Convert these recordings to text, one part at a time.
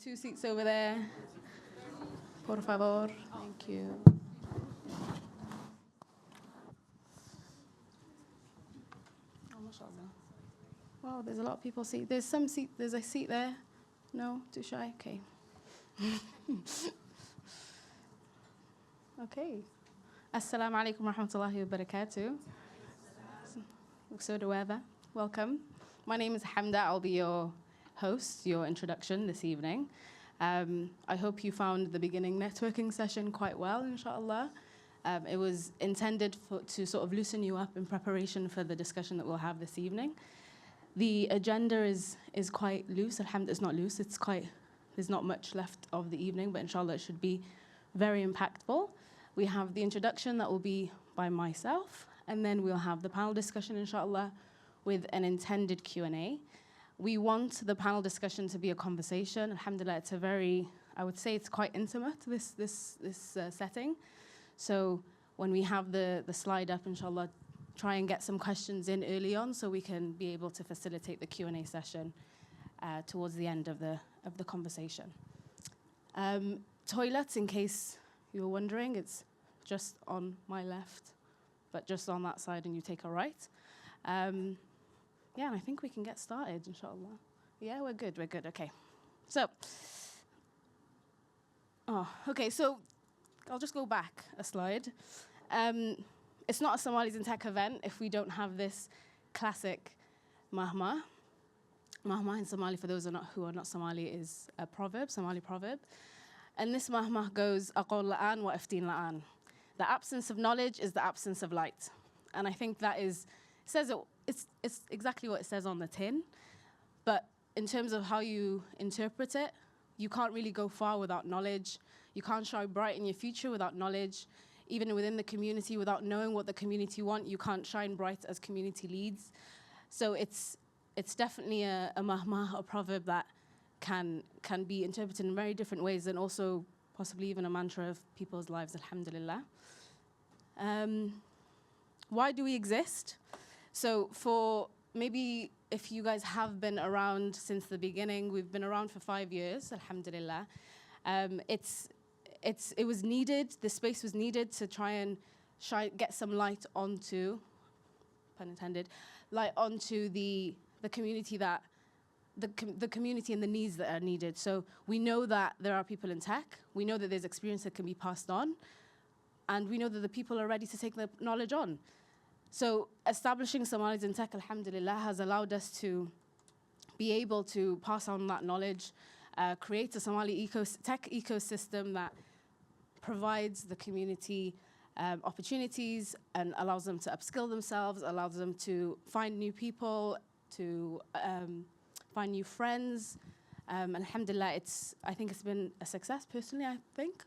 2 seats over there. Por favor. Thank you. Oh, mashallah. Wow, there's a lot of people. There's a seat there. No, too shy. Okay. Okay. Assalamu alaikum wa rahmatullahi wa barakatuh. So the weather. Welcome. My name is Hamda. I'll be your host, your introduction this evening. I hope you found the beginning networking session quite well, inshallah. It was intended to sort of loosen you up in preparation for the discussion that we'll have this evening. The agenda is quite loose. Alhamdulillah, it's not loose. There's not much left of the evening, but inshallah it should be very impactful. We have the introduction that will be by myself, and then we'll have the panel discussion, inshallah, with an intended Q&A. We want the panel discussion to be a conversation. Alhamdulillah, I would say it's quite intimate, this setting. So when we have the slide up, inshallah, try and get some questions in early on so we can be able to facilitate the Q&A session towards the end of the conversation. Toilets, in case you were wondering, it's just on my left, but just on that side, and you take a right. And I think we can get started, inshallah. Yeah, we're good, okay. So I'll just go back a slide. It's not a Somalis in Tech event if we don't have this classic mahma. Mahma in Somali, for those who are not Somali, is a proverb, Somali proverb. And this mahma goes, aqol la'an wa ifteen la'an. The absence of knowledge is the absence of light. And I think it's exactly what it says on the tin. But in terms of how you interpret it, you can't really go far without knowledge. You can't shine bright in your future without knowledge. Even within the community, without knowing what the community want, you can't shine bright as community leads. So it's definitely a mahma, a proverb that can be interpreted in very different ways, and also possibly even a mantra of people's lives, alhamdulillah. Why do we exist? So for maybe if you guys have been around since the beginning, we've been around for 5 years, alhamdulillah. It was needed, the space was needed to try and get some light onto, pun intended, light onto the community the community and the needs that are needed. So we know that there are people in tech, we know that there's experience that can be passed on, and we know that the people are ready to take the knowledge on. So establishing Somalis in tech, alhamdulillah, has allowed us to be able to pass on that knowledge, create a Somali tech ecosystem that provides the community opportunities and allows them to upskill themselves, allows them to find new people, to find new friends. Alhamdulillah, I think it's been a success, personally, I think.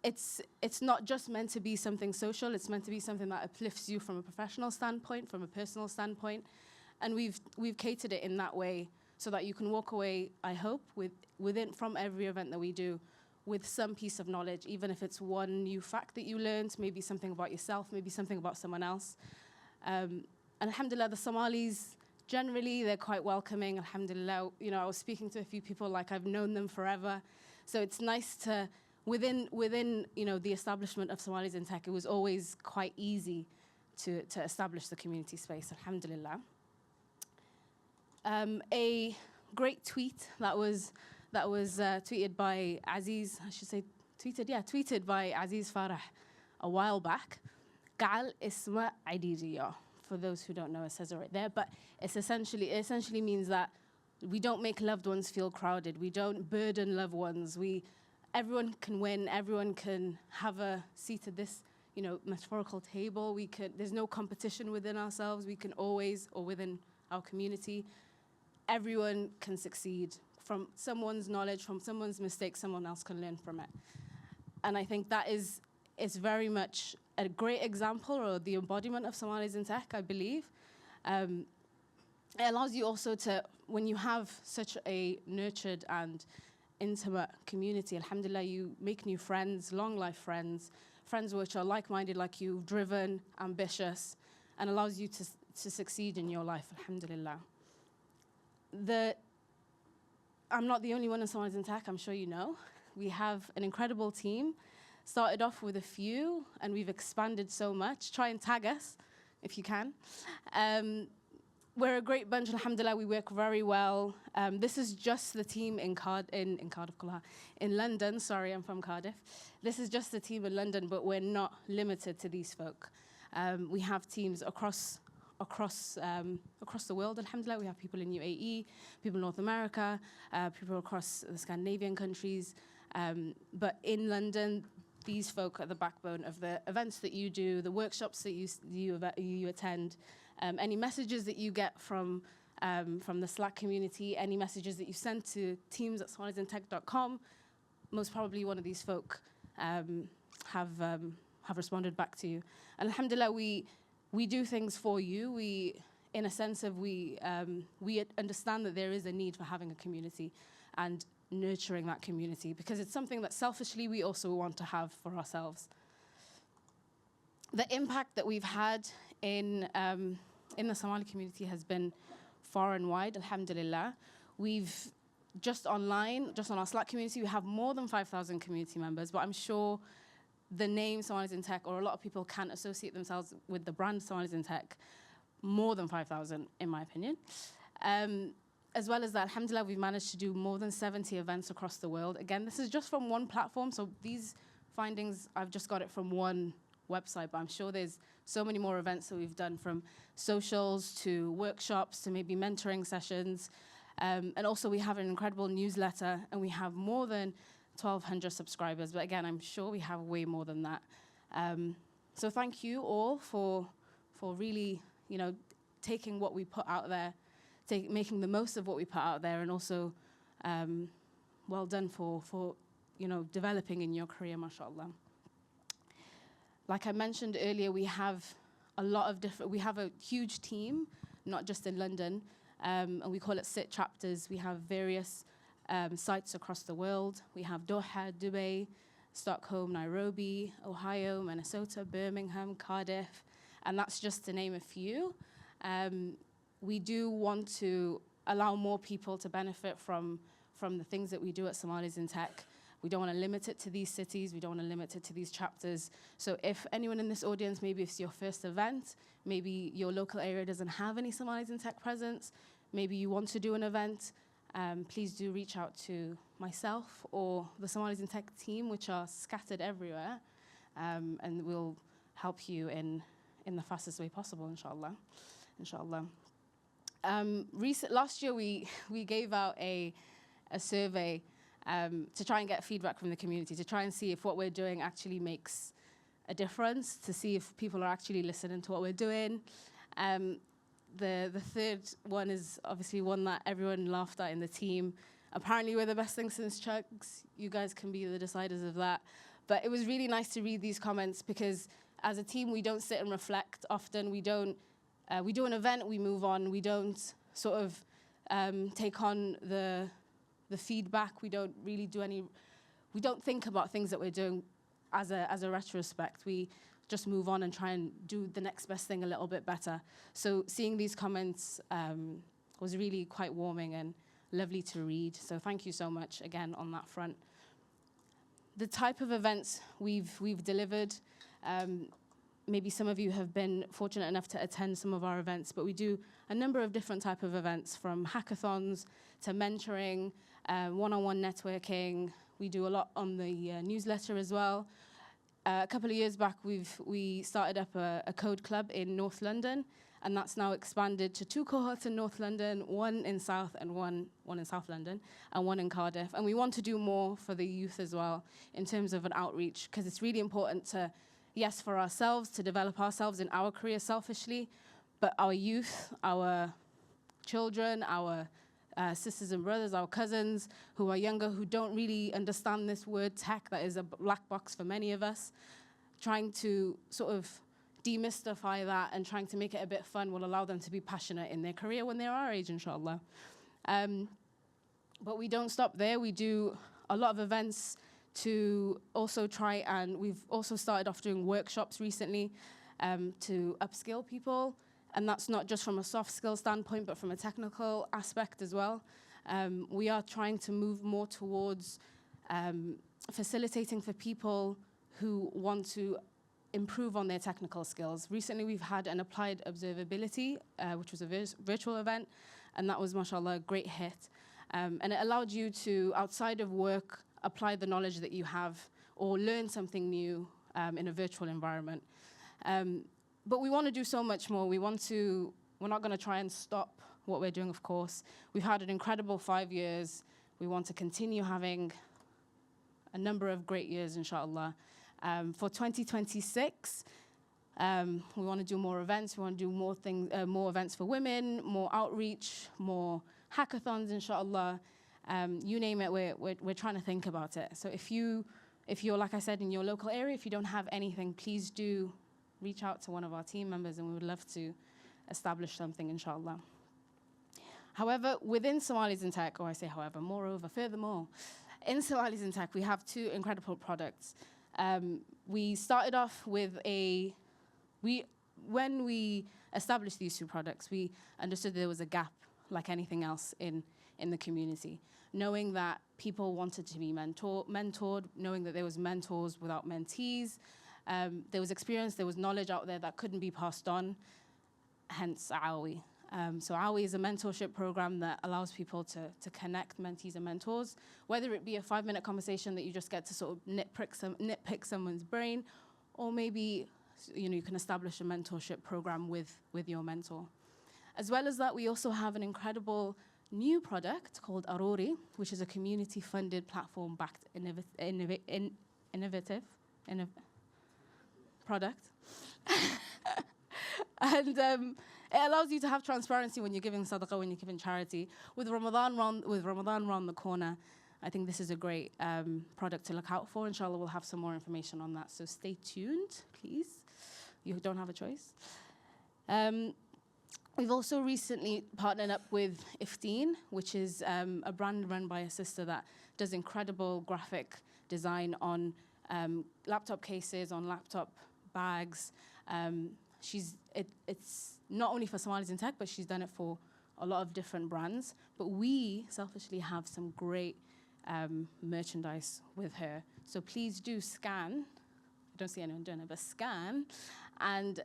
It's not just meant to be something social, it's meant to be something that uplifts you from a professional standpoint, from a personal standpoint. And we've catered it in that way so that you can walk away, I hope, from every event that we do with some piece of knowledge, even if it's one new fact that you learned, maybe something about yourself, maybe something about someone else. And alhamdulillah, the Somalis, generally, they're quite welcoming, alhamdulillah. You know, I was speaking to a few people like I've known them forever. So it's nice to, within the establishment of Somalis in tech, it was always quite easy to establish the community space, alhamdulillah. A great tweet that was tweeted by Aziz, tweeted by Aziz Farah a while back. Qal isma idiriya. For those who don't know, it says it right there, but it essentially means that we don't make loved ones feel crowded. We don't burden loved ones. Everyone can win. Everyone can have a seat at this, metaphorical table. There's no competition within ourselves. We can always, or within our community, everyone can succeed. From someone's knowledge, from someone's mistake, someone else can learn from it. And I think that is very much a great example, or the embodiment of Somalis in tech, I believe. It allows you also to, when you have such a nurtured and intimate community, alhamdulillah, you make new friends, long life friends which are like-minded like you, driven, ambitious, and allows you to succeed in your life, alhamdulillah. I'm not the only one in Somalis in Tech, I'm sure you know. We have an incredible team. Started off with a few, and we've expanded so much. Try and tag us, if you can. We're a great bunch, alhamdulillah, we work very well. This is just the team in London, sorry, I'm from Cardiff. This is just the team in London, but we're not limited to these folk. We have teams across the world, alhamdulillah. We have people in UAE, people in North America, people across the Scandinavian countries. But in London, these folk are the backbone of the events that you do, the workshops that you attend, any messages that you get from the Slack community, any messages that you send to teams@somalisintech.com. Most probably one of these folk have responded back to you. And alhamdulillah, we do things for you. In a sense of we understand that there is a need for having a community and nurturing that community, because it's something that selfishly we also want to have for ourselves. The impact that we've had in the Somali community has been far and wide, alhamdulillah. We've just on our Slack community, we have more than 5,000 community members, but I'm sure the name Somalis in Tech, or a lot of people can associate themselves with the brand Somalis in Tech, more than 5,000 in my opinion. As well as that, alhamdulillah, we've managed to do more than 70 events across the world. Again, this is just from one platform, so these findings, I've just got it from one website, but I'm sure there's so many more events that we've done, from socials to workshops to maybe mentoring sessions. And also we have an incredible newsletter, and we have more than 1,200 subscribers. But again, I'm sure we have way more than that. So thank you all for really, taking what we put out there, making the most of what we put out there, and also well done for developing in your career, mashallah. Like I mentioned earlier, we have we have a huge team, not just in London, and we call it SIT chapters. We have various sites across the world. We have Doha, Dubai, Stockholm, Nairobi, Ohio, Minnesota, Birmingham, Cardiff, and that's just to name a few. We do want to allow more people to benefit from the things that we do at Somalis in Tech. We don't want to limit it to these cities. We don't want to limit it to these chapters. So if anyone in this audience, maybe it's your first event, maybe your local area doesn't have any Somalis in Tech presence, maybe you want to do an event, please do reach out to myself or the Somalis in Tech team, which are scattered everywhere, and we'll help you in the fastest way possible, inshallah. Last year, we gave out a survey to try and get feedback from the community, to try and see if what we're doing actually makes a difference, to see if people are actually listening to what we're doing. The third one is obviously one that everyone laughed at in the team. Apparently, we're the best thing since Chugs. You guys can be the deciders of that. But it was really nice to read these comments, because as a team, we don't sit and reflect often. We do an event, we move on. We don't sort of take on the feedback. We don't really we don't think about things that we're doing as a retrospect. We just move on and try and do the next best thing a little bit better. So seeing these comments was really quite warming and lovely to read. So thank you so much again on that front. The type of events we've delivered, maybe some of you have been fortunate enough to attend some of our events, but we do a number of different type of events, from hackathons to mentoring, one-on-one networking. We do a lot on the newsletter as well. A couple of years back, we started up a code club in North London, and that's now expanded to 2 cohorts in North London, one in South and one in South London, and one in Cardiff. And we want to do more for the youth as well in terms of an outreach, because it's really important to, yes, for ourselves, to develop ourselves in our career selfishly, but our youth, our children, our sisters and brothers, our cousins who are younger, who don't really understand this word tech that is a black box for many of us, trying to sort of demystify that and trying to make it a bit fun will allow them to be passionate in their career when they're our age, inshallah. But we don't stop there. We do a lot of events to also try, and we've also started off doing workshops recently to upskill people. And that's not just from a soft skill standpoint, but from a technical aspect as well. We are trying to move more towards facilitating for people who want to improve on their technical skills. Recently, we've had an applied observability, which was a virtual event, and that was, mashallah, a great hit. And it allowed you to, outside of work, apply the knowledge that you have or learn something new in a virtual environment. But we want to do so much more. We're not going to try and stop what we're doing, of course. We've had an incredible 5 years. We want to continue having a number of great years, inshallah. For 2026, we want to do more events. We want to do more events for women, more outreach, more hackathons, inshallah. You name it, we're trying to think about it. So if you're, like I said, in your local area, if you don't have anything, please do reach out to one of our team members, and we would love to establish something, inshallah. However, within Somalis in Tech, or I say however, moreover, furthermore, in Somalis in Tech, we have two incredible products. We started off with when we established these two products, we understood there was a gap, like anything else in the community. Knowing that people wanted to be mentored, knowing that there was mentors without mentees, there was experience, there was knowledge out there that couldn't be passed on, hence AWI. So AWI is a mentorship program that allows people to connect mentees and mentors, whether it be a 5-minute conversation that you just get to sort of nitpick someone's brain, or maybe you can establish a mentorship program with your mentor. As well as that, we also have an incredible new product called Arori, which is a community-funded platform-backed innovative product. And it allows you to have transparency when you're giving sadaqah, when you're giving charity. With Ramadan around the corner, I think this is a great product to look out for. Inshallah, we'll have some more information on that. So stay tuned, please. You don't have a choice. We've also recently partnered up with 15, which is a brand run by a sister that does incredible graphic design on laptop cases, on laptop bags. It's not only for Somalis in Tech, but she's done it for a lot of different brands. But we selfishly have some great merchandise with her. So please do scan. I don't see anyone doing it, but scan and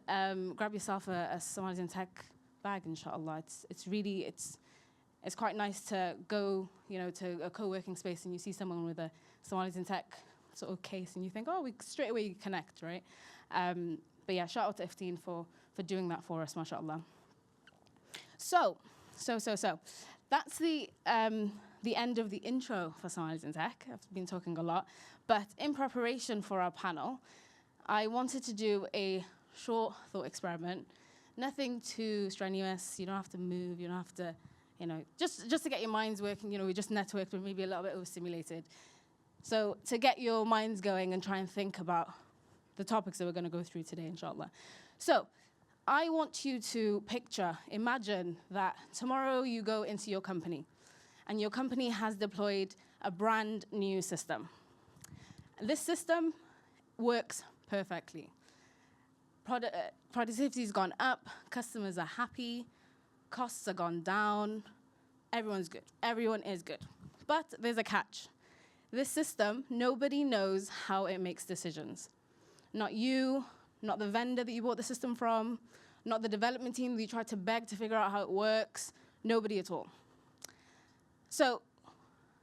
grab yourself a Somalis in Tech bag, inshallah. It's quite nice to go, to a co-working space and you see someone with a Somalis in Tech sort of case and you think, oh, we straight away connect, right? But yeah, shout out to 15 for doing that for us, mashallah. So that's the end of the intro for Somalis in Tech. I've been talking a lot, but in preparation for our panel, I wanted to do a short thought experiment. Nothing too strenuous. You don't have to move. You don't have to, just to get your minds working. We just networked, but maybe a little bit overstimulated. So to get your minds going and try and think about the topics that we're going to go through today, inshallah. So I want you to imagine that tomorrow you go into your company, and your company has deployed a brand new system. This system works perfectly. Productivity's gone up, customers are happy, costs are gone down, everyone's good, everyone is good. But there's a catch. This system, nobody knows how it makes decisions. Not you, not the vendor that you bought the system from, not the development team that you tried to beg to figure out how it works, nobody at all. So,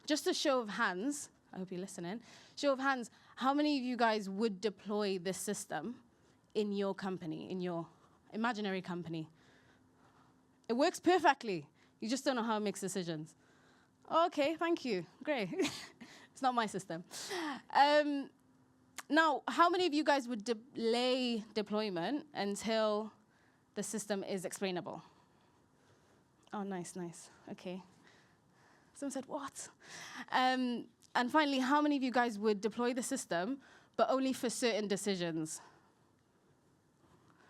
just a show of hands, I hope you're listening, show of hands, how many of you guys would deploy this system in your company, in your imaginary company? It works perfectly. You just don't know how it makes decisions. Okay, thank you. Great. It's not my system. Now, how many of you guys would delay deployment until the system is explainable? Oh, nice. Okay. Someone said, what? And finally, how many of you guys would deploy the system, but only for certain decisions?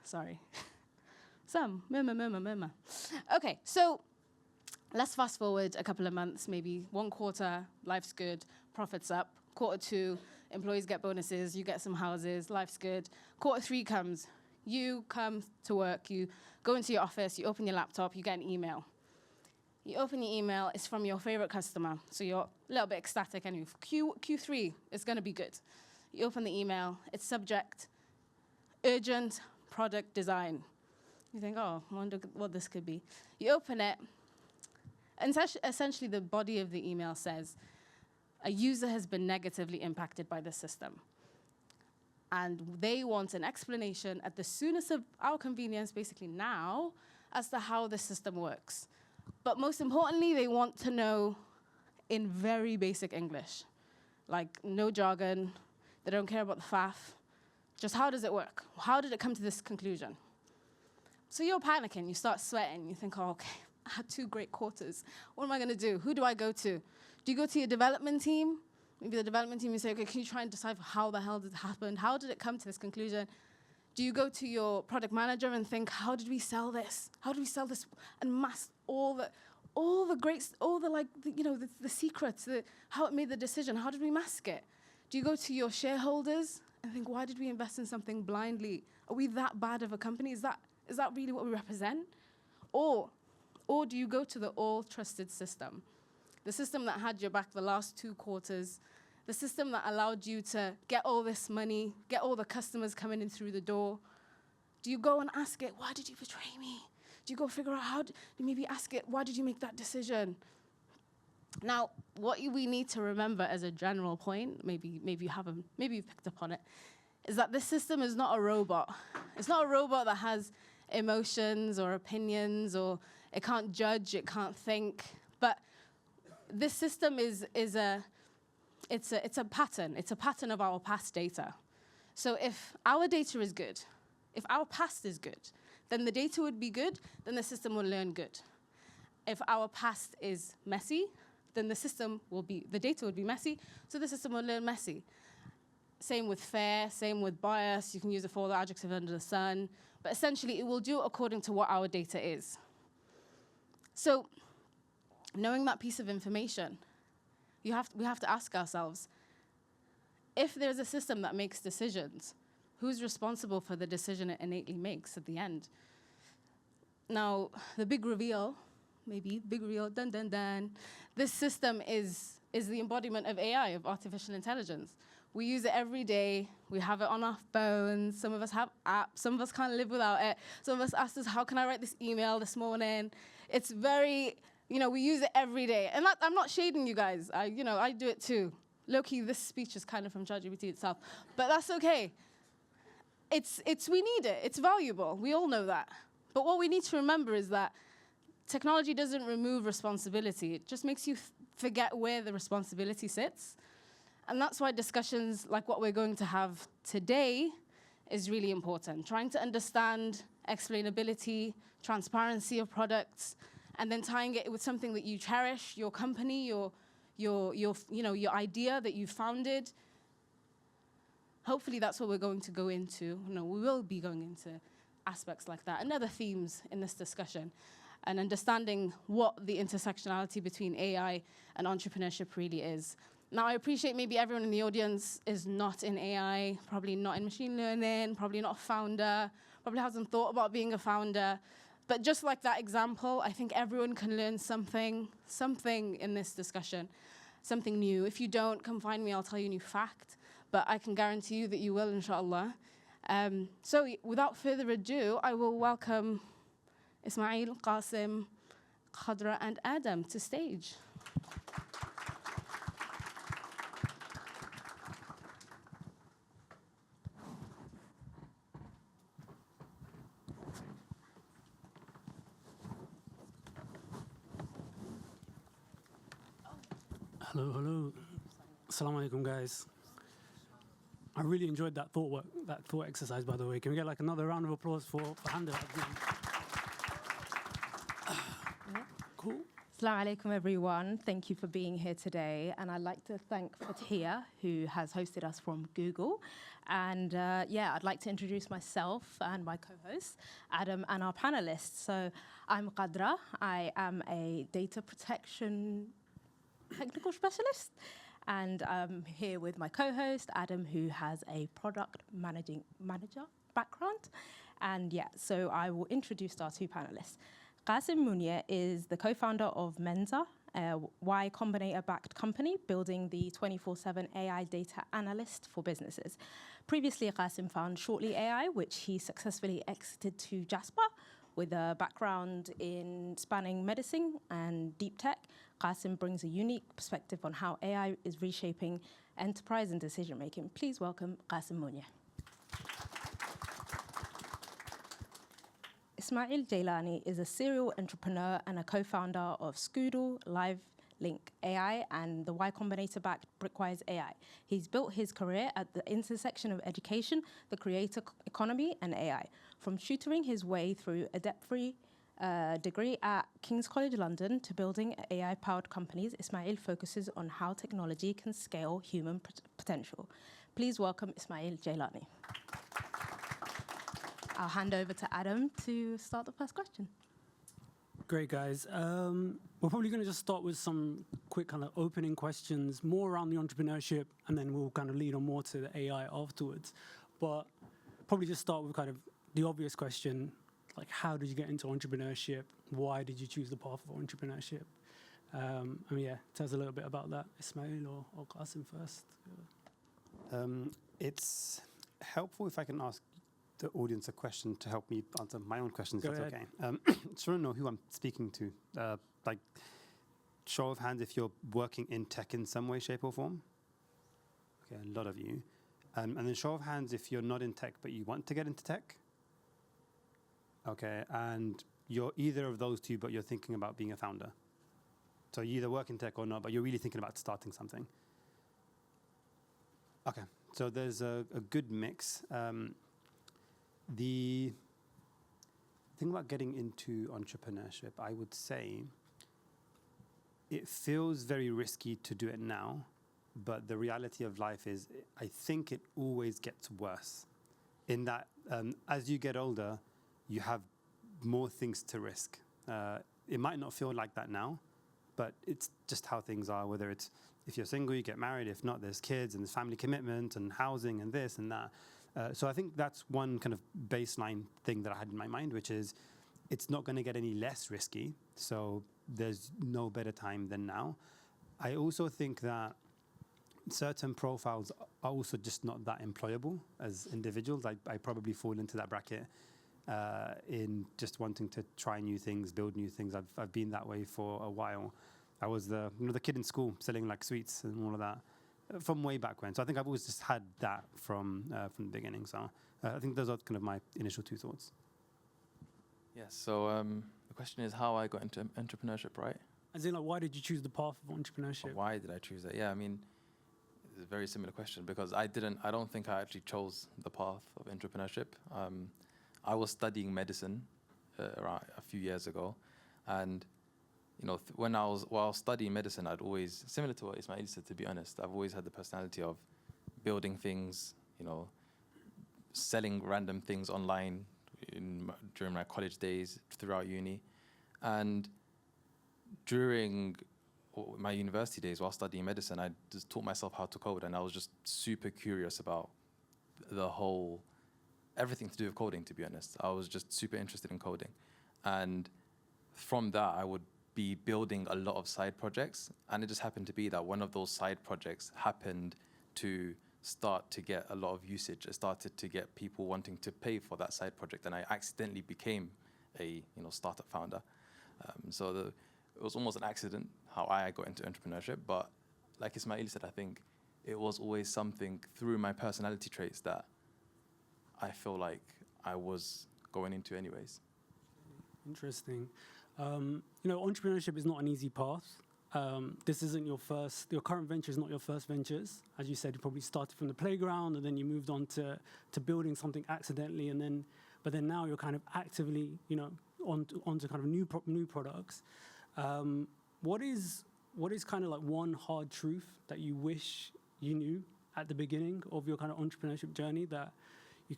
Sorry. Some. Murmur. Okay, so let's fast forward a couple of months, maybe 1 quarter, life's good, profits up. Quarter 2, employees get bonuses, you get some houses, life's good. Quarter 3 comes, you come to work, you go into your office, you open your laptop, you get an email. You open your email, it's from your favorite customer, so you're a little bit ecstatic anyway. Q3 is going to be good. You open the email, it's subject, urgent product design. You think, oh, I wonder what this could be. You open it, and essentially the body of the email says, a user has been negatively impacted by the system. And they want an explanation at the soonest of our convenience, basically now, as to how the system works. But most importantly, they want to know in very basic English, like no jargon. They don't care about the faff. Just how does it work? How did it come to this conclusion? So you're panicking. You start sweating. You think, oh, okay, I had 2 great quarters. What am I going to do? Who do I go to? Do you go to your development team? Maybe the development team, you say, okay, can you try and decipher how the hell did it happen? How did it come to this conclusion? Do you go to your product manager and think, how did we sell this? How did we sell this and mask all the greats, all the the secrets, how it made the decision? How did we mask it? Do you go to your shareholders and think, why did we invest in something blindly? Are we that bad of a company? Is that really what we represent? Or do you go to the all-trusted system? The system that had your back the last 2 quarters, the system that allowed you to get all this money, get all the customers coming in through the door. Do you go and ask it, why did you betray me? Do you go figure out do you maybe ask it, why did you make that decision? Now, what we need to remember as a general point, maybe you've picked up on it, is that this system is not a robot. It's not a robot that has emotions or opinions, or it can't judge, it can't think. But this system is a pattern. It's a pattern of our past data. So if our data is good, if our past is good, then the data would be good, then the system will learn good. If our past is messy, then the data would be messy, so the system will learn messy. Same with fair, same with bias. You can use it for all the adjectives under the sun. But essentially, it will do according to what our data is. So knowing that piece of information, we have to ask ourselves, if there's a system that makes decisions, who's responsible for the decision it innately makes at the end? Now, the big reveal, dun, dun, dun. This system is the embodiment of AI, of artificial intelligence. We use it every day. We have it on our phones. Some of us have apps. Some of us can't live without it. Some of us asked us, how can I write this email this morning? It's very, we use it every day. And I'm not shading you guys. I do it too. Low-key, this speech is kind of from ChatGPT itself. But that's okay. We need it. It's valuable. We all know that. But what we need to remember is that technology doesn't remove responsibility. It just makes you forget where the responsibility sits. And that's why discussions like what we're going to have today is really important. Trying to understand explainability, transparency of products, and then tying it with something that you cherish, your company, your idea that you founded. Hopefully that's what we're going to go into. We will be going into aspects like that and other themes in this discussion, and understanding what the intersectionality between AI and entrepreneurship really is. Now, I appreciate maybe everyone in the audience is not in AI, probably not in machine learning, probably not a founder, probably hasn't thought about being a founder. But just like that example, I think everyone can learn something in this discussion, something new. If you don't, come find me, I'll tell you a new fact. But I can guarantee you that you will, inshallah. So without further ado, I will welcome Ismail, Qasim, Khadra, and Adam to stage. Hello. Assalamu alaikum, guys. I really enjoyed that thought exercise, by the way. Can we get another round of applause for Handa? Cool. Assalamu alaikum, everyone. Thank you for being here today. And I'd like to thank Fatia, who has hosted us from Google. And I'd like to introduce myself and my co-host, Adam, and our panelists. So I'm Qadra. I am a data protection technical specialist. And I'm here with my co-host, Adam, who has a product manager background. And so I will introduce our 2 panelists. Qasim Munir is the co-founder of Menza, a Y Combinator-backed company building the 24/7 AI data analyst for businesses. Previously, Qasim found Shortly AI, which he successfully exited to Jasper. With a background in spanning medicine and deep tech, Qasim brings a unique perspective on how AI is reshaping enterprise and decision-making. Please welcome Qasim Munir. Ismail Jailani is a serial entrepreneur and a co-founder of Scoodle, LiveLink AI, and the Y Combinator-backed Brickwise AI. He's built his career at the intersection of education, the creator economy, and AI. From tutoring his way through a debt-free degree at King's College London to building AI-powered companies, Ismail focuses on how technology can scale human potential. Please welcome Ismail Jailani. I'll hand over to Adam to start the first question. Great, guys. We're probably going to just start with some quick kind of opening questions, more around the entrepreneurship, and then we'll kind of lead on more to the AI afterwards. But probably just start with kind of the obvious question, like how did you get into entrepreneurship? Why did you choose the path of entrepreneurship? Tell us a little bit about that, Ismail or Qasim first. It's helpful if I can ask the audience a question to help me answer my own questions. Go ahead. Okay. Just want to know who I'm speaking to. Like, show of hands if you're working in tech in some way, shape, or form. Okay, a lot of you. And then show of hands if you're not in tech but you want to get into tech. Okay, and you're either of those two but you're thinking about being a founder. So you either work in tech or not, but you're really thinking about starting something. Okay, so there's a good mix. The thing about getting into entrepreneurship, I would say, it feels very risky to do it now, but the reality of life is, I think it always gets worse. In that, as you get older, you have more things to risk. It might not feel like that now, but it's just how things are, whether it's, if you're single, you get married. If not, there's kids and there's family commitment and housing and this and that. So I think that's one kind of baseline thing that I had in my mind, which is it's not going to get any less risky. So there's no better time than now. I also think that certain profiles are also just not that employable as individuals. I probably fall into that bracket in just wanting to try new things, build new things. I've been that way for a while. I was the kid in school selling like sweets and all of that. From way back when. So I think I've always just had that from the beginning. So I think those are kind of my initial two thoughts. Yes, so the question is how I got into entrepreneurship, right? As in, like, why did you choose the path of entrepreneurship? Or why did I choose that? Yeah, I mean, it's a very similar question because I don't think I actually chose the path of entrepreneurship. I was studying medicine around a few years ago, and while studying medicine, I'd always, similar to what Ismail said, to be honest, I've always had the personality of building things, selling random things online during my college days, throughout uni. And during my university days, while studying medicine, I just taught myself how to code, and I was just super curious about everything to do with coding, to be honest. I was just super interested in coding. And from that, I would be building a lot of side projects, and it just happened to be that one of those side projects happened to start to get a lot of usage. It started to get people wanting to pay for that side project, and I accidentally became a startup founder. It was almost an accident how I got into entrepreneurship, but like Ismail said, I think it was always something through my personality traits that I feel like I was going into anyways. Interesting. Entrepreneurship is not an easy path. This isn't your current venture is not your first ventures. As you said, you probably started from the playground and then you moved on to building something accidentally, but then now you're kind of actively, onto kind of new products. What is kind of like one hard truth that you wish you knew at the beginning of your kind of entrepreneurship journey that you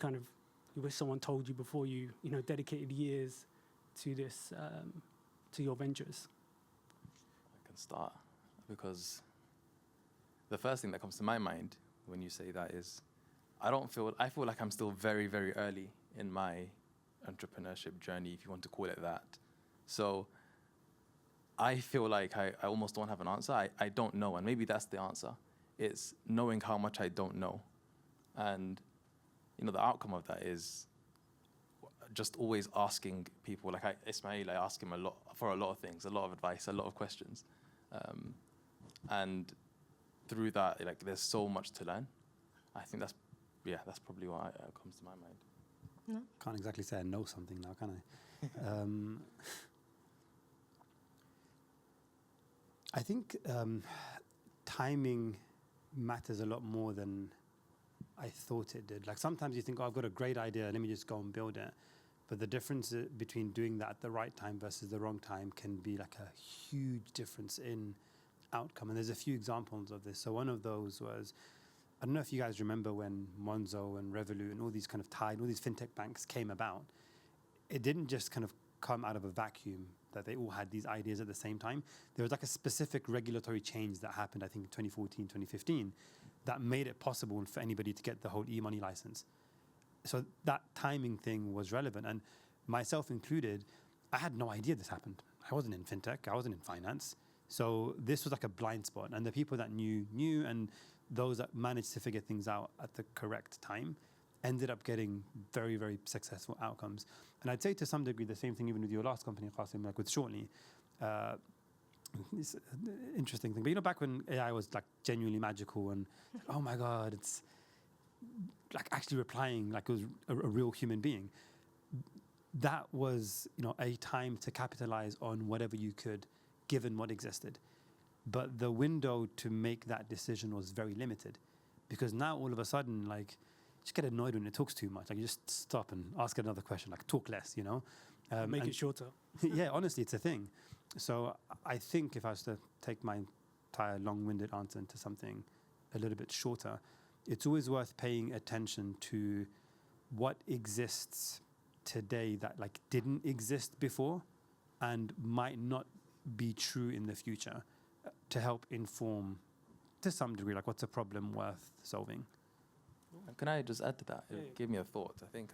wish someone told you before you dedicated years to this, to your ventures? I can start because the first thing that comes to my mind when you say that is I feel like I'm still very, very early in my entrepreneurship journey, if you want to call it that. So I feel like I almost don't have an answer. I don't know, and maybe that's the answer. It's knowing how much I don't know. And, the outcome of that is just always asking people. Like Ismail, I ask him a lot for a lot of things, a lot of advice, a lot of questions. And through that, like, there's so much to learn. I think that's probably what comes to my mind. No? Can't exactly say I know something now, can I? I think timing matters a lot more than I thought it did. Like sometimes you think, oh, I've got a great idea, let me just go and build it. But the difference between doing that at the right time versus the wrong time can be like a huge difference in outcome. And there's a few examples of this. So one of those was, I don't know if you guys remember when Monzo and Revolut and all these kind of all these fintech banks came about. It didn't just kind of come out of a vacuum that they all had these ideas at the same time. There was like a specific regulatory change that happened, I think, in 2014, 2015, that made it possible for anybody to get the whole e-money license. So that timing thing was relevant. And myself included, I had no idea this happened. I wasn't in fintech, I wasn't in finance. So this was like a blind spot. And the people that knew, and those that managed to figure things out at the correct time ended up getting very, very successful outcomes. And I'd say to some degree the same thing even with your last company, Qasim, like with Shortly. It's an interesting thing. But back when AI was like genuinely magical and oh my God, it's like actually replying like it was a real human being. That was, a time to capitalize on whatever you could, given what existed. But the window to make that decision was very limited, because now all of a sudden, like, you just get annoyed when it talks too much. Like, you just stop and ask another question, like talk less, Make it shorter. Yeah, honestly, it's a thing. So I think if I was to take my entire long-winded answer into something a little bit shorter, it's always worth paying attention to what exists today that like didn't exist before and might not be true in the future, to help inform to some degree like what's a problem worth solving. Can I just add to that? Yeah. It gave me a thought. I think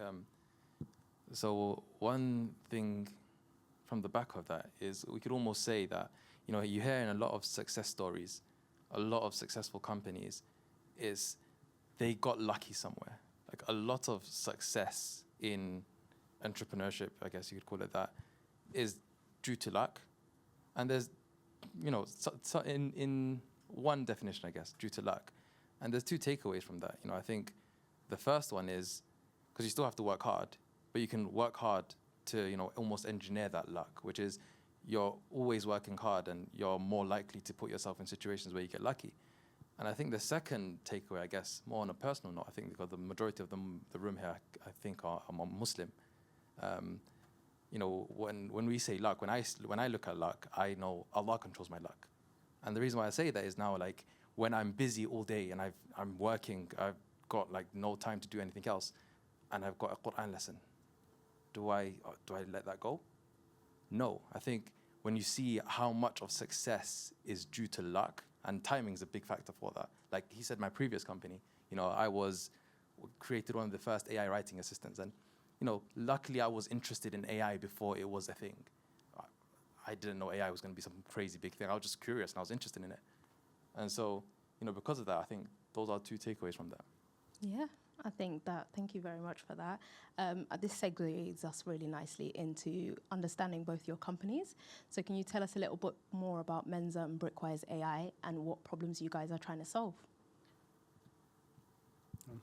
so one thing from the back of that is we could almost say that you hear in a lot of success stories, a lot of successful companies, is they got lucky somewhere. Like a lot of success in entrepreneurship, I guess you could call it that, is due to luck. And there's, in one definition, I guess, due to luck. And there's two takeaways from that. I think the first one is because you still have to work hard, but you can work hard to, almost engineer that luck, which is you're always working hard and you're more likely to put yourself in situations where you get lucky. And I think the second takeaway, I guess, more on a personal note, I think because the majority of the room here, I think, are Muslim. When we say luck, when I look at luck, I know Allah controls my luck. And the reason why I say that is now, like, when I'm busy all day and I'm working, I've got like no time to do anything else, and I've got a Quran lesson. Do I let that go? No. I think when you see how much of success is due to luck, and timing is a big factor for that. Like he said, my previous company, I created one of the first AI writing assistants, and luckily I was interested in AI before it was a thing. I didn't know AI was going to be some crazy big thing. I was just curious and I was interested in it. And so, because of that, I think those are two takeaways from that. Yeah, I think that. Thank you very much for that. This segues us really nicely into understanding both your companies. So can you tell us a little bit more about Mensa and Brickwise AI and what problems you guys are trying to solve?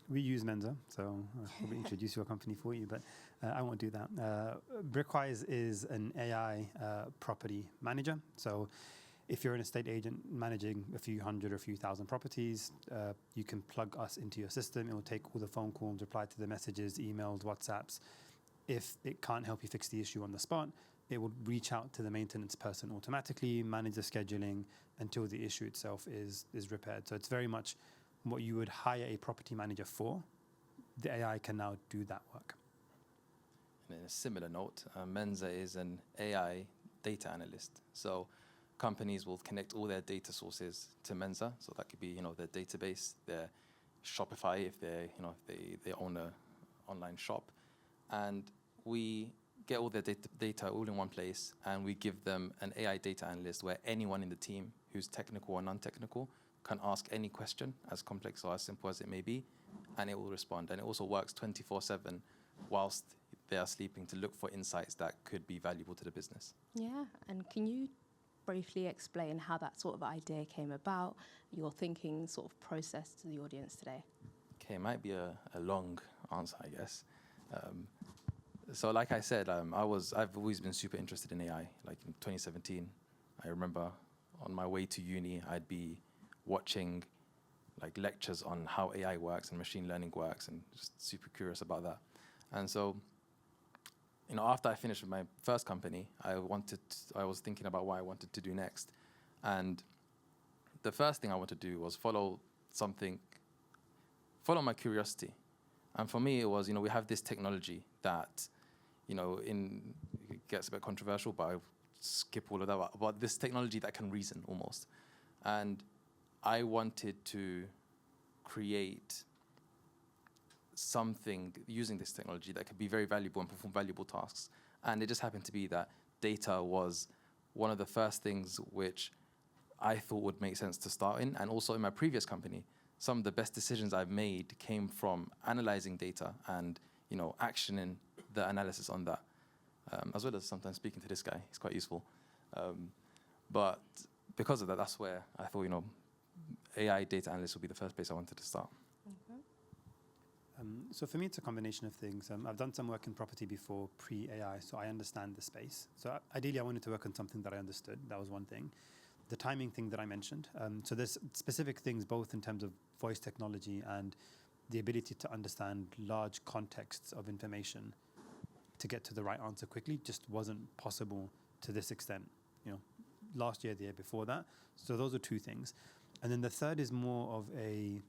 We use Mensa, so I'll probably introduce your company for you, but I won't do that. Brickwise is an AI property manager. So if you're an estate agent managing a few hundred or a few thousand properties, you can plug us into your system. It will take all the phone calls, reply to the messages, emails, WhatsApps. If it can't help you fix the issue on the spot, it will reach out to the maintenance person automatically, manage the scheduling until the issue itself is repaired. So it's very much what you would hire a property manager for. The AI can now do that work. And in a similar note, Mensa is an AI data analyst. So companies will connect all their data sources to Mensa. So that could be, their database, their Shopify if they own a online shop, and we get all their data all in one place, and we give them an AI data analyst where anyone in the team who's technical or non-technical can ask any question, as complex or as simple as it may be, and it will respond. And it also works 24/7 whilst they are sleeping to look for insights that could be valuable to the business. Yeah, and can you briefly explain how that sort of idea came about, your thinking sort of process to the audience today? Okay, it might be a long answer, I guess. So like I said, I've always been super interested in AI. Like in 2017, I remember on my way to uni, I'd be watching like lectures on how AI works and machine learning works, and just super curious about that. And so, after I finished with my first company, I was thinking about what I wanted to do next. And the first thing I wanted to do was follow my curiosity. And for me, it was, we have this technology that, it gets a bit controversial, but I'll skip all of that, but this technology that can reason almost. And I wanted to create something using this technology that could be very valuable and perform valuable tasks. And it just happened to be that data was one of the first things which I thought would make sense to start in. And also in my previous company, some of the best decisions I've made came from analyzing data and, actioning the analysis on that, as well as sometimes speaking to this guy. He's quite useful. But because of that, that's where I thought, AI data analyst would be the first place I wanted to start. So for me, it's a combination of things. I've done some work in property before, pre-AI, so I understand the space. So ideally, I wanted to work on something that I understood. That was one thing. The timing thing that I mentioned. So there's specific things, both in terms of voice technology and the ability to understand large contexts of information to get to the right answer quickly, just wasn't possible to this extent, last year, the year before that. So those are two things. And then the third is more of a,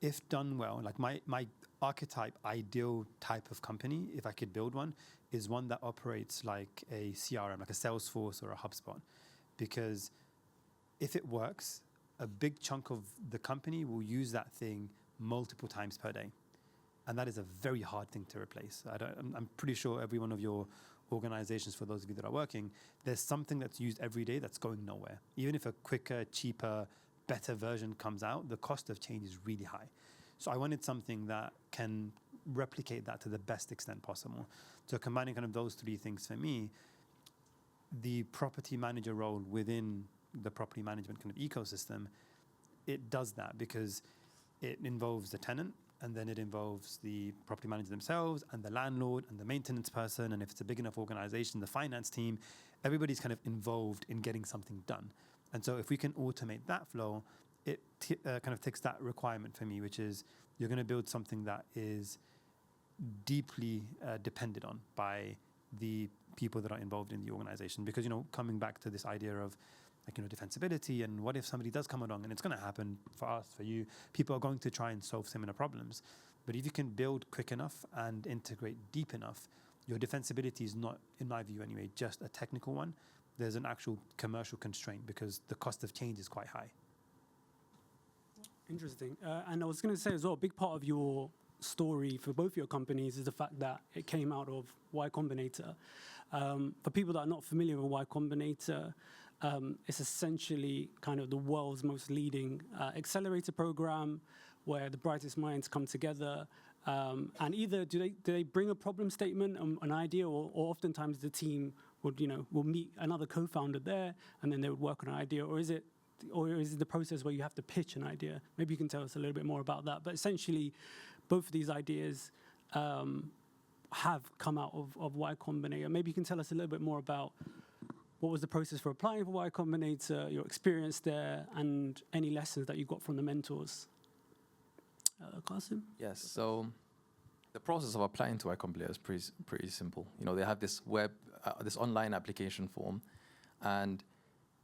if done well, like my archetype, ideal type of company, if I could build one, is one that operates like a CRM, like a Salesforce or a HubSpot. Because if it works, a big chunk of the company will use that thing multiple times per day. And that is a very hard thing to replace. I'm pretty sure every one of your organizations, for those of you that are working, there's something that's used every day that's going nowhere. Even if a quicker, cheaper, better version comes out, the cost of change is really high. So I wanted something that can replicate that to the best extent possible. So combining kind of those three things for me, the property manager role within the property management kind of ecosystem, it does that because it involves the tenant, and then it involves the property manager themselves and the landlord and the maintenance person. And if it's a big enough organization, the finance team, everybody's kind of involved in getting something done. And so if we can automate that flow, it kind of ticks that requirement for me, which is you're going to build something that is deeply depended on by the people that are involved in the organization. Because, coming back to this idea of defensibility, and what if somebody does come along, and it's going to happen for us, for you, people are going to try and solve similar problems. But if you can build quick enough and integrate deep enough, your defensibility is not, in my view anyway, just a technical one. There's an actual commercial constraint because the cost of change is quite high. Interesting. And I was going to say as well, a big part of your story for both your companies is the fact that it came out of Y Combinator. For people that are not familiar with Y Combinator, it's essentially kind of the world's most leading accelerator program where the brightest minds come together. And either do they bring a problem statement, an idea, or oftentimes the team will meet another co-founder there, and then they would work on an idea, or is it the process where you have to pitch an idea? Maybe you can tell us a little bit more about that. But essentially, both of these ideas have come out of Y Combinator. Maybe you can tell us a little bit more about what was the process for applying for Y Combinator, your experience there, and any lessons that you got from the mentors. Qasim? Yes. So the process of applying to Y Combinator is pretty simple. They have this this online application form, and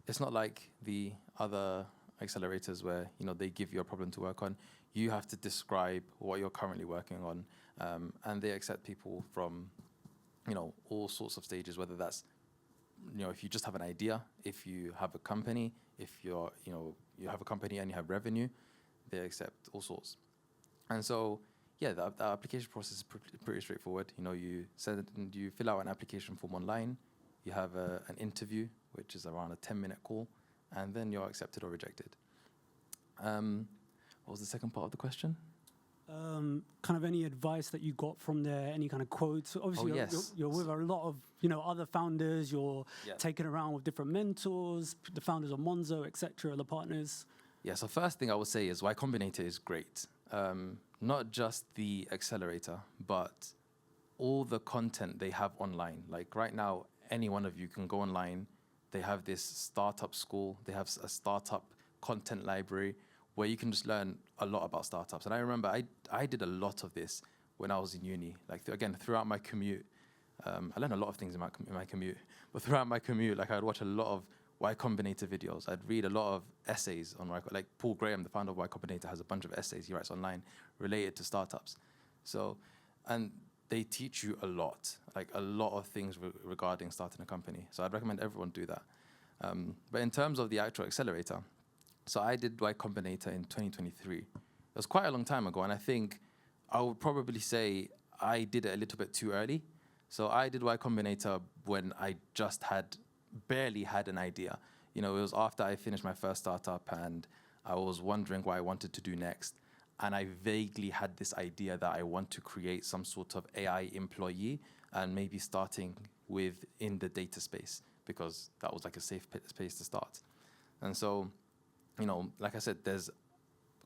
it's not like the other accelerators where they give you a problem to work on. You have to describe what you're currently working on, and they accept people from all sorts of stages, whether that's if you just have an idea, if you have a company, if you have a company and you have revenue, they accept all sorts. And so Yeah, the application process is pretty straightforward. You know, you fill out an application form online, you have an interview, which is around a 10-minute call, and then you're accepted or rejected. What was the second part of the question? Kind of any advice that you got from there, any kind of quotes? Obviously, yes. you're with a lot of other founders. You're taken around with different mentors, the founders of Monzo, etc., the partners. Yeah. So first thing I would say is Y Combinator is great. Not just the accelerator, but all the content they have online. Like right now, any one of you can go online. They have this startup school. They have a startup content library where you can just learn a lot about startups. And I remember I did a lot of this when I was in uni. Like again, throughout my commute, I learned a lot of things in my commute. But throughout my commute, like I'd watch a lot of Y Combinator videos. I'd read a lot of essays on like Paul Graham, the founder of Y Combinator, has a bunch of essays he writes online related to startups. So, and they teach you a lot of things regarding starting a company. So I'd recommend everyone do that. But in terms of the actual accelerator, so I did Y Combinator in 2023. It was quite a long time ago, and I think I would probably say I did it a little bit too early. So I did Y Combinator when I just barely had an idea. You know, it was after I finished my first startup and I was wondering what I wanted to do next. And I vaguely had this idea that I want to create some sort of AI employee and maybe starting in the data space because that was like a safe space to start. And so, you know, like I said, there's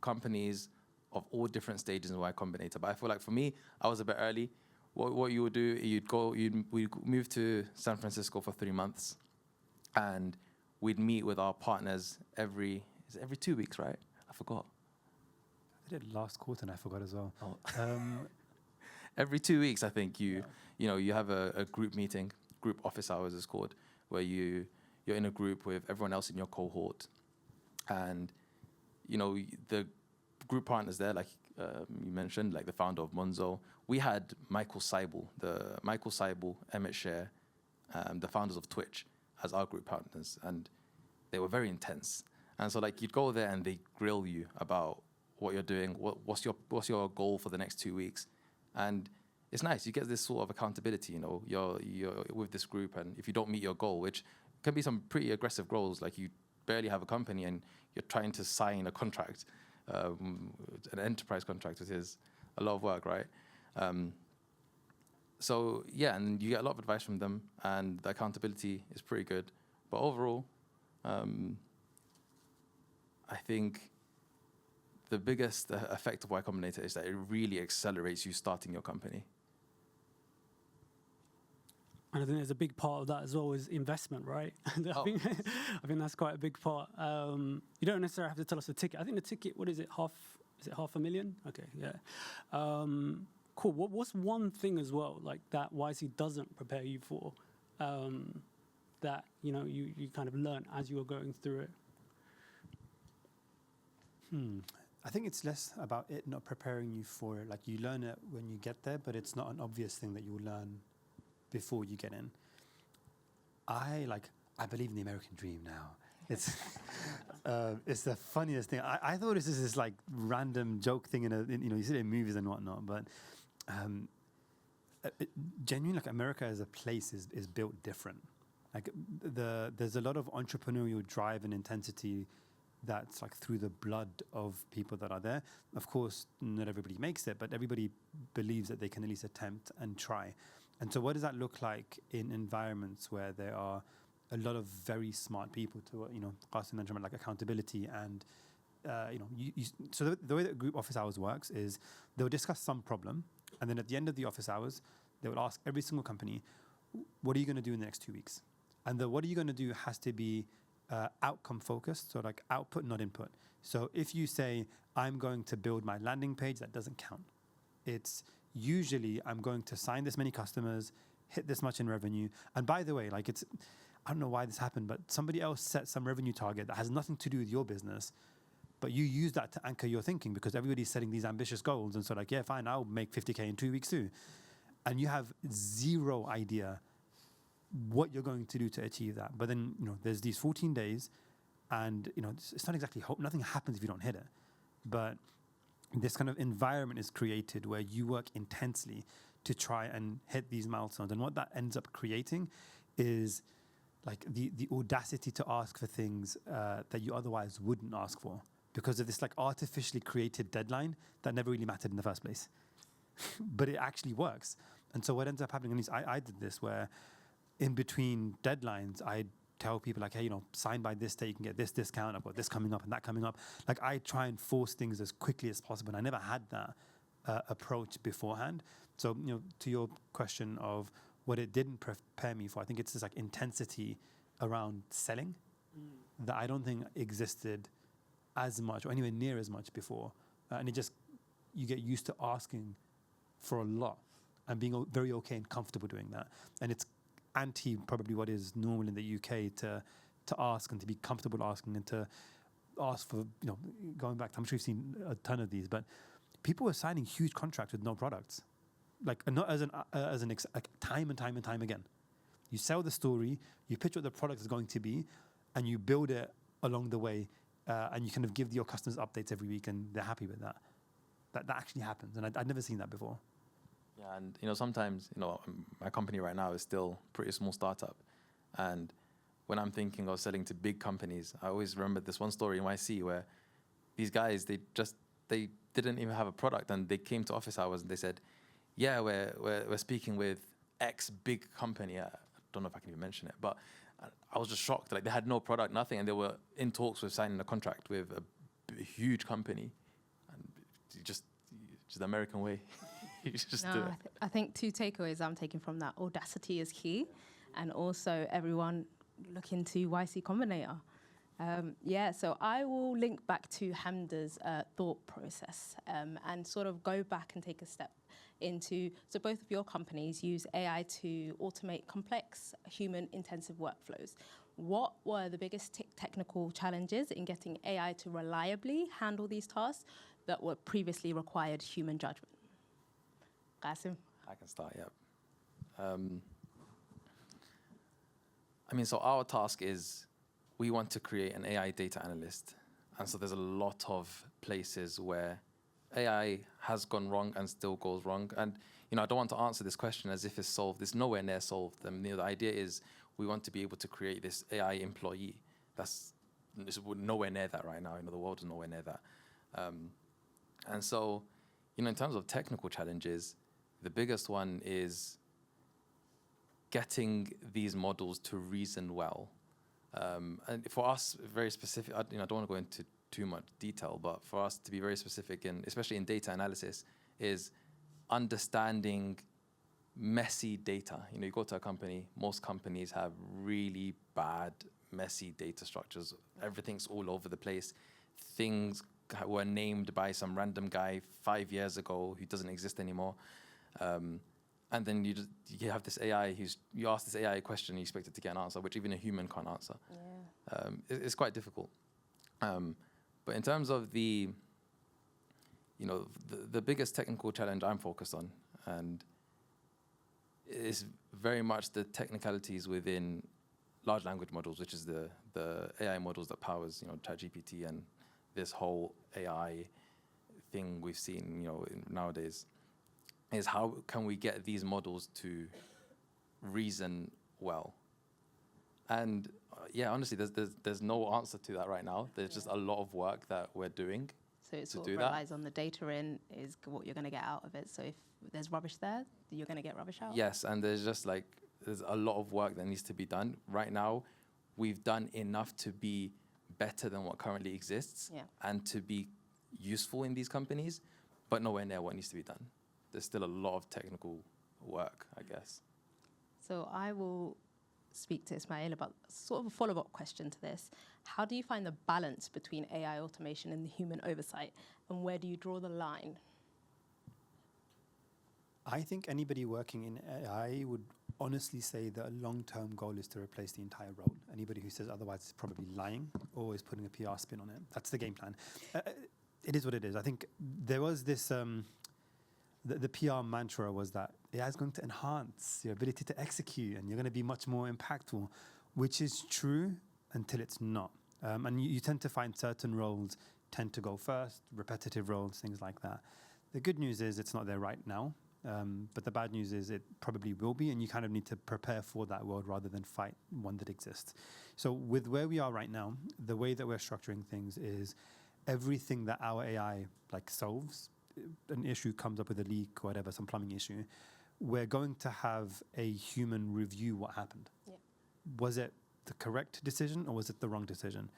companies of all different stages in Y Combinator. But I feel like for me, I was a bit early. What you would do, we'd move to San Francisco for 3 months and we'd meet with our partners every 2 weeks, right? I forgot. I did it last quarter and I forgot as well. Oh. Every 2 weeks, I think you have a group meeting, group office hours is called, where you're in a group with everyone else in your cohort. And, you know, the group partners there, like you mentioned, like the founder of Monzo, we had Michael Seibel, Emmett Share, the founders of Twitch as our group partners. And they were very intense. And so like you'd go there and they grill you about what you're doing, what's your goal for the next 2 weeks. And it's nice. You get this sort of accountability, you know, you're with this group, and if you don't meet your goal, which can be some pretty aggressive goals, like you barely have a company and you're trying to sign a contract, an enterprise contract, which is a lot of work, right? So yeah, and you get a lot of advice from them, and the accountability is pretty good. But overall, I think the biggest effect of Y Combinator is that it really accelerates you starting your company. And I think there's a big part of that as well is investment, right? I think that's quite a big part. You don't necessarily have to tell us the ticket. I think the ticket, what is it, $500,000? Okay, yeah. Cool. What's one thing as well, like that YC doesn't prepare you for, that you kind of learn as you were going through it? I think it's less about it not preparing you for it. Like you learn it when you get there, but it's not an obvious thing that you learn before you get in. I believe in the American dream now. It's the funniest thing. I thought this is this like random joke thing you see it in movies and whatnot, but genuinely, like America as a place is built different. Like there's a lot of entrepreneurial drive and intensity that's like through the blood of people that are there. Of course, not everybody makes it, but everybody believes that they can at least attempt and try. And so what does that look like in environments where there are a lot of very smart people to, Qasim mentioned like accountability and, so the way that group office hours works is they'll discuss some problem. And then at the end of the office hours, they will ask every single company, what are you going to do in the next 2 weeks? And the what are you going to do has to be outcome focused, so like output, not input. So if you say, I'm going to build my landing page, that doesn't count. It's usually I'm going to sign this many customers, hit this much in revenue. And by the way, I don't know why this happened, but somebody else set some revenue target that has nothing to do with your business, but you use that to anchor your thinking because everybody's setting these ambitious goals. And so yeah, fine, I'll make 50K in 2 weeks too. And you have zero idea what you're going to do to achieve that. But then, there's these 14 days and, it's not exactly hope. Nothing happens if you don't hit it. But this kind of environment is created where you work intensely to try and hit these milestones. And what that ends up creating is like the audacity to ask for things that you otherwise wouldn't ask for because of this like artificially created deadline that never really mattered in the first place. But it actually works. And so what ends up happening, and I did this where in between deadlines, I tell people like, hey, sign by this day, you can get this discount. I've got this coming up and that coming up. Like I try and force things as quickly as possible. And I never had that approach beforehand. So, to your question of what it didn't prepare me for, I think it's this like intensity around selling that I don't think existed as much or anywhere near as much before. And you get used to asking for a lot and being very okay and comfortable doing that. And it's anti probably what is normal in the UK to ask and to be comfortable asking and to ask for, going back, I'm sure you've seen a ton of these, but people were signing huge contracts with no products. Like not like time and time again. You sell the story, you pitch what the product is going to be, and you build it along the way, and you kind of give your customers updates every week, and they're happy with that. That actually happens, and I'd never seen that before. Yeah, and sometimes my company right now is still pretty small startup, and when I'm thinking of selling to big companies, I always remember this one story in YC where these guys they didn't even have a product, and they came to office hours and they said, yeah, we're speaking with X big company. I don't know if I can even mention it, but I was just shocked. Like they had no product, nothing, and they were in talks with signing a contract with a huge company, and just the American way. You just do it. I think 2 takeaways I'm taking from that: audacity is key, and also everyone look into YC Combinator. So I will link back to Hamda's thought process and sort of go back and take a step into, so both of your companies use AI to automate complex human-intensive workflows. What were the biggest technical challenges in getting AI to reliably handle these tasks that were previously required human judgment? Qasim? I can start, yeah. So our task is we want to create an AI data analyst. And so there's a lot of places where AI has gone wrong and still goes wrong. And, I don't want to answer this question as if it's solved. It's nowhere near solved. The idea is we want to be able to create this AI employee. It's nowhere near that right now. The world is nowhere near that. And so, in terms of technical challenges, the biggest one is getting these models to reason well. And for us, very specific, I don't want to go into too much detail, but for us to be very specific, especially in data analysis, is understanding messy data. You go to a company, most companies have really bad, messy data structures. Everything's all over the place. Things were named by some random guy 5 years ago who doesn't exist anymore. And then you have this AI you ask this AI a question, you expect it to get an answer, which even a human can't answer. Yeah. It's quite difficult. But in terms of the biggest technical challenge I'm focused on, and is very much the technicalities within large language models, which is the AI models that powers ChatGPT and this whole AI thing we've seen nowadays, is how can we get these models to reason well? And honestly, there's no answer to that right now. There's just a lot of work that we're doing. So it sort of relies on the data in is what you're going to get out of it. So if there's rubbish there, you're going to get rubbish out. Yes, and there's a lot of work that needs to be done. Right now, we've done enough to be better than what currently exists and to be useful in these companies, but nowhere near what needs to be done. There's still a lot of technical work, I guess. So I will speak to Ismail about sort of a follow-up question to this. How do you find the balance between AI automation and the human oversight, and where do you draw the line? I think anybody working in AI would honestly say that a long-term goal is to replace the entire role. Anybody who says otherwise is probably lying or is putting a PR spin on it. That's the game plan. It is what it is. I think there was this... The PR mantra was that AI is going to enhance your ability to execute and you're going to be much more impactful, which is true until it's not. And you tend to find certain roles tend to go first, repetitive roles, things like that. The good news is it's not there right now, but the bad news is it probably will be, and you kind of need to prepare for that world rather than fight one that exists. So with where we are right now, the way that we're structuring things is everything that our AI solves, an issue comes up with a leak or whatever, some plumbing issue, we're going to have a human review what happened. Yeah. Was it the correct decision or was it the wrong decision?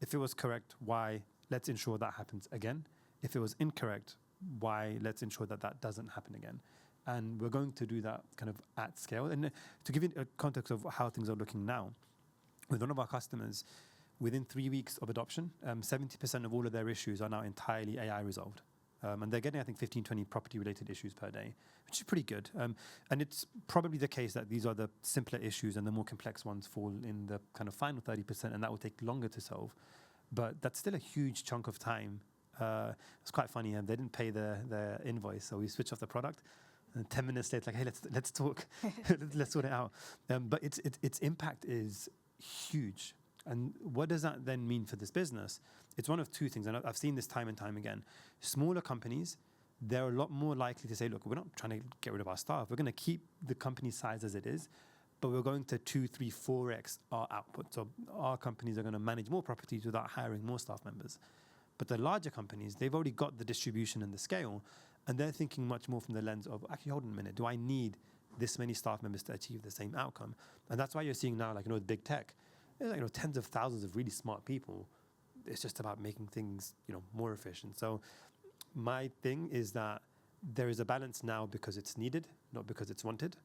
If it was correct, why? Let's ensure that happens again. If it was incorrect, why? Let's ensure that that doesn't happen again. And we're going to do that kind of at scale. And to give you a context of how things are looking now, with one of our customers, within 3 weeks of adoption, 70% of all of their issues are now entirely AI resolved. And they're getting, I think, 15, 20 property-related issues per day, which is pretty good. And it's probably the case that these are the simpler issues and the more complex ones fall in the kind of final 30%, and that will take longer to solve. But that's still a huge chunk of time. It's quite funny. They didn't pay the invoice, so we switched off the product. And 10 minutes later, hey, let's talk. Let's sort it out. But its impact is huge. And what does that then mean for this business? It's one of two things, and I've seen this time and time again. Smaller companies, they're a lot more likely to say, look, we're not trying to get rid of our staff. We're going to keep the company size as it is, but we're going to 2, 3, 4x our output. So our companies are going to manage more properties without hiring more staff members. But the larger companies, they've already got the distribution and the scale, and they're thinking much more from the lens of, actually, hold on a minute, do I need this many staff members to achieve the same outcome? And that's why you're seeing now, with big tech, there's tens of thousands of really smart people. It's just about making things, more efficient. So my thing is that there is a balance now because it's needed, not because it's wanted.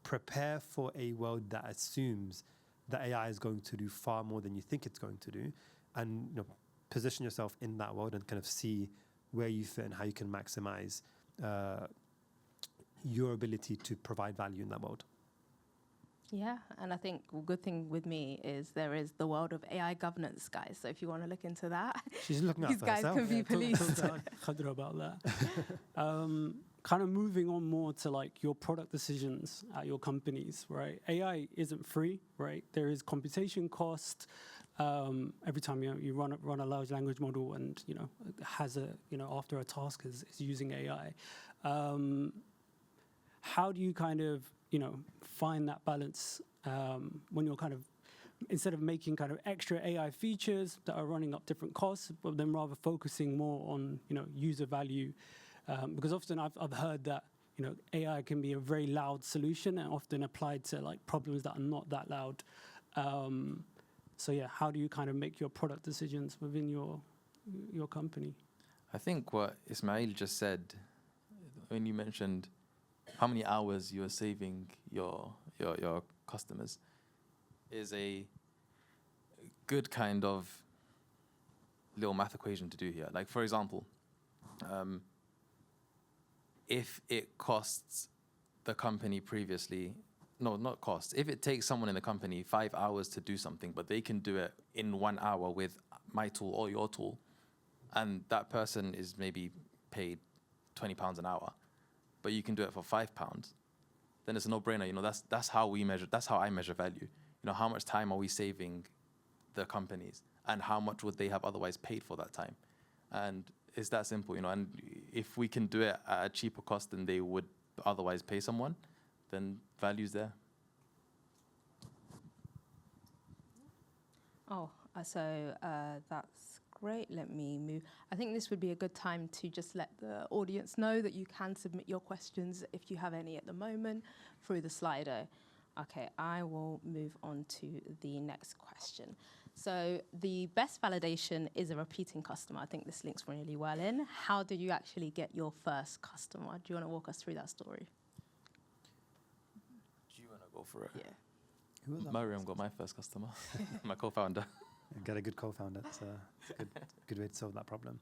Prepare for a world that assumes that AI is going to do far more than you think it's going to do, and position yourself in that world and kind of see where you fit and how you can maximize your ability to provide value in that world. Yeah, and I think a good thing with me is there is the world of AI governance, guys. So if you want to look into that, she's looking out these for guys herself. can be policed. Talk to Khadra about that. Kind of moving on more to your product decisions at your companies, right? AI isn't free, right? There is computation cost. Every time you run a large language model, and it has after a task is using AI. How do you kind of find that balance when you're kind of, instead of making kind of extra AI features that are running up different costs, but then rather focusing more on user value, because often I've heard that AI can be a very loud solution and often applied to problems that are not that loud. So yeah, how do you kind of make your product decisions within your company? I think what Ismail just said when you mentioned how many hours you are saving your customers is a good kind of little math equation to do here. Like, for example, if it costs the company previously, no, not costs, if it takes someone in the company 5 hours to do something, but they can do it in 1 hour with my tool or your tool, and that person is maybe paid £20 an hour, but you can do it for £5, then it's a no-brainer. That's how we measure. That's how I measure value. How much time are we saving the companies, and how much would they have otherwise paid for that time? And it's that simple. And if we can do it at a cheaper cost than they would otherwise pay someone, then value's there. So that's great. Let me move. I think this would be a good time to just let the audience know that you can submit your questions if you have any at the moment through the Slido. Okay, I will move on to the next question. So the best validation is a repeating customer. I think this links really well in. How did you actually get your first customer? Do you want to walk us through that story? Do you want to go for it? Yeah. Who was that? Mariam got my first customer, my co-founder. Get a good co-founder. It's a good way to solve that problem.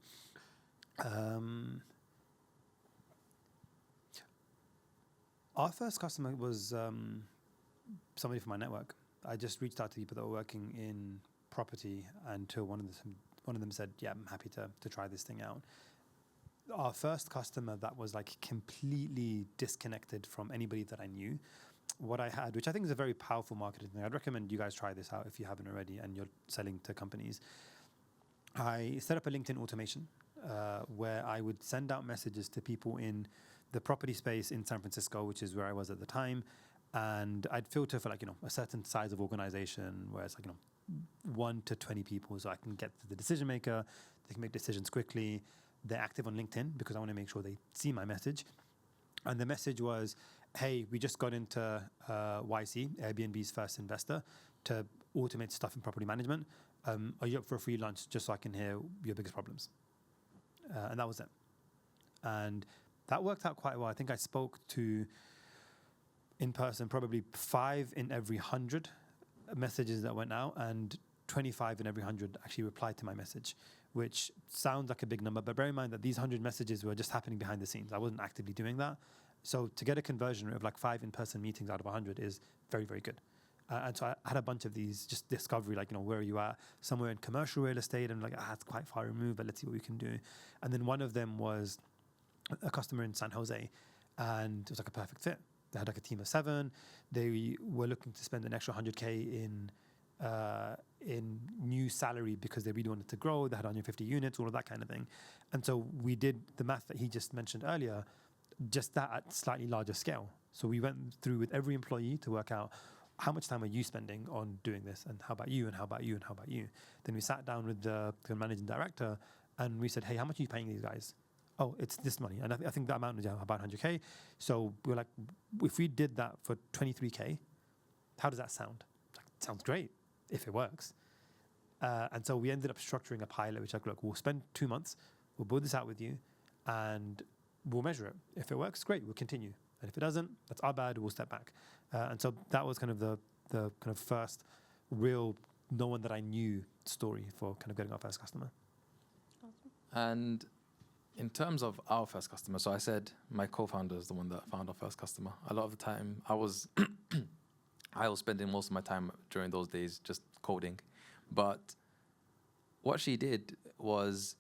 Our first customer was somebody from my network. I just reached out to people that were working in property until one of them said, "Yeah, I'm happy to try this thing out." Our first customer that was completely disconnected from anybody that I knew. What I had, which I think is a very powerful marketing thing, I'd recommend you guys try this out if you haven't already and you're selling to companies. I set up a LinkedIn automation where I would send out messages to people in the property space in San Francisco, which is where I was at the time. And I'd filter for a certain size of organization where it's 1 to 20 people, so I can get to the decision maker. They can make decisions quickly. They're active on LinkedIn because I want to make sure they see my message. And the message was, hey, we just got into YC, Airbnb's first investor, to automate stuff in property management. Are you up for a free lunch just so I can hear your biggest problems? And that was it. And that worked out quite well. I think I spoke to, in person, probably 5 in every 100 messages that went out, and 25 in every 100 actually replied to my message, which sounds like a big number, but bear in mind that these 100 messages were just happening behind the scenes. I wasn't actively doing that. So to get a conversion rate of 5 in-person meetings out of 100 is very, very good. And so I had a bunch of these, just discovery, where are you at? Somewhere in commercial real estate. And it's quite far removed, but let's see what we can do. And then one of them was a customer in San Jose, and it was a perfect fit. They had a team of 7. They were looking to spend an extra 100K in new salary because they really wanted to grow. They had 150 units, all of that kind of thing. And so we did the math that he just mentioned earlier, just that at slightly larger scale. So we went through with every employee to work out, how much time are you spending on doing this? And how about you? And how about you? And how about you? Then we sat down with the managing director and we said, hey, how much are you paying these guys? Oh, it's this money. And I think that amount is about 100K. So we were if we did that for 23K, how does that sound? It sounds great if it works. And so we ended up structuring a pilot, which look, we'll spend 2 months, we'll build this out with you, and we'll measure it. If it works, great, we'll continue. And if it doesn't, that's our bad, we'll step back. And so that was kind of the kind of first real, no one that I knew story for kind of getting our first customer. Awesome. And in terms of our first customer, so I said my co-founder is the one that found our first customer. A lot of the time, I was spending most of my time during those days just coding. But what she did was,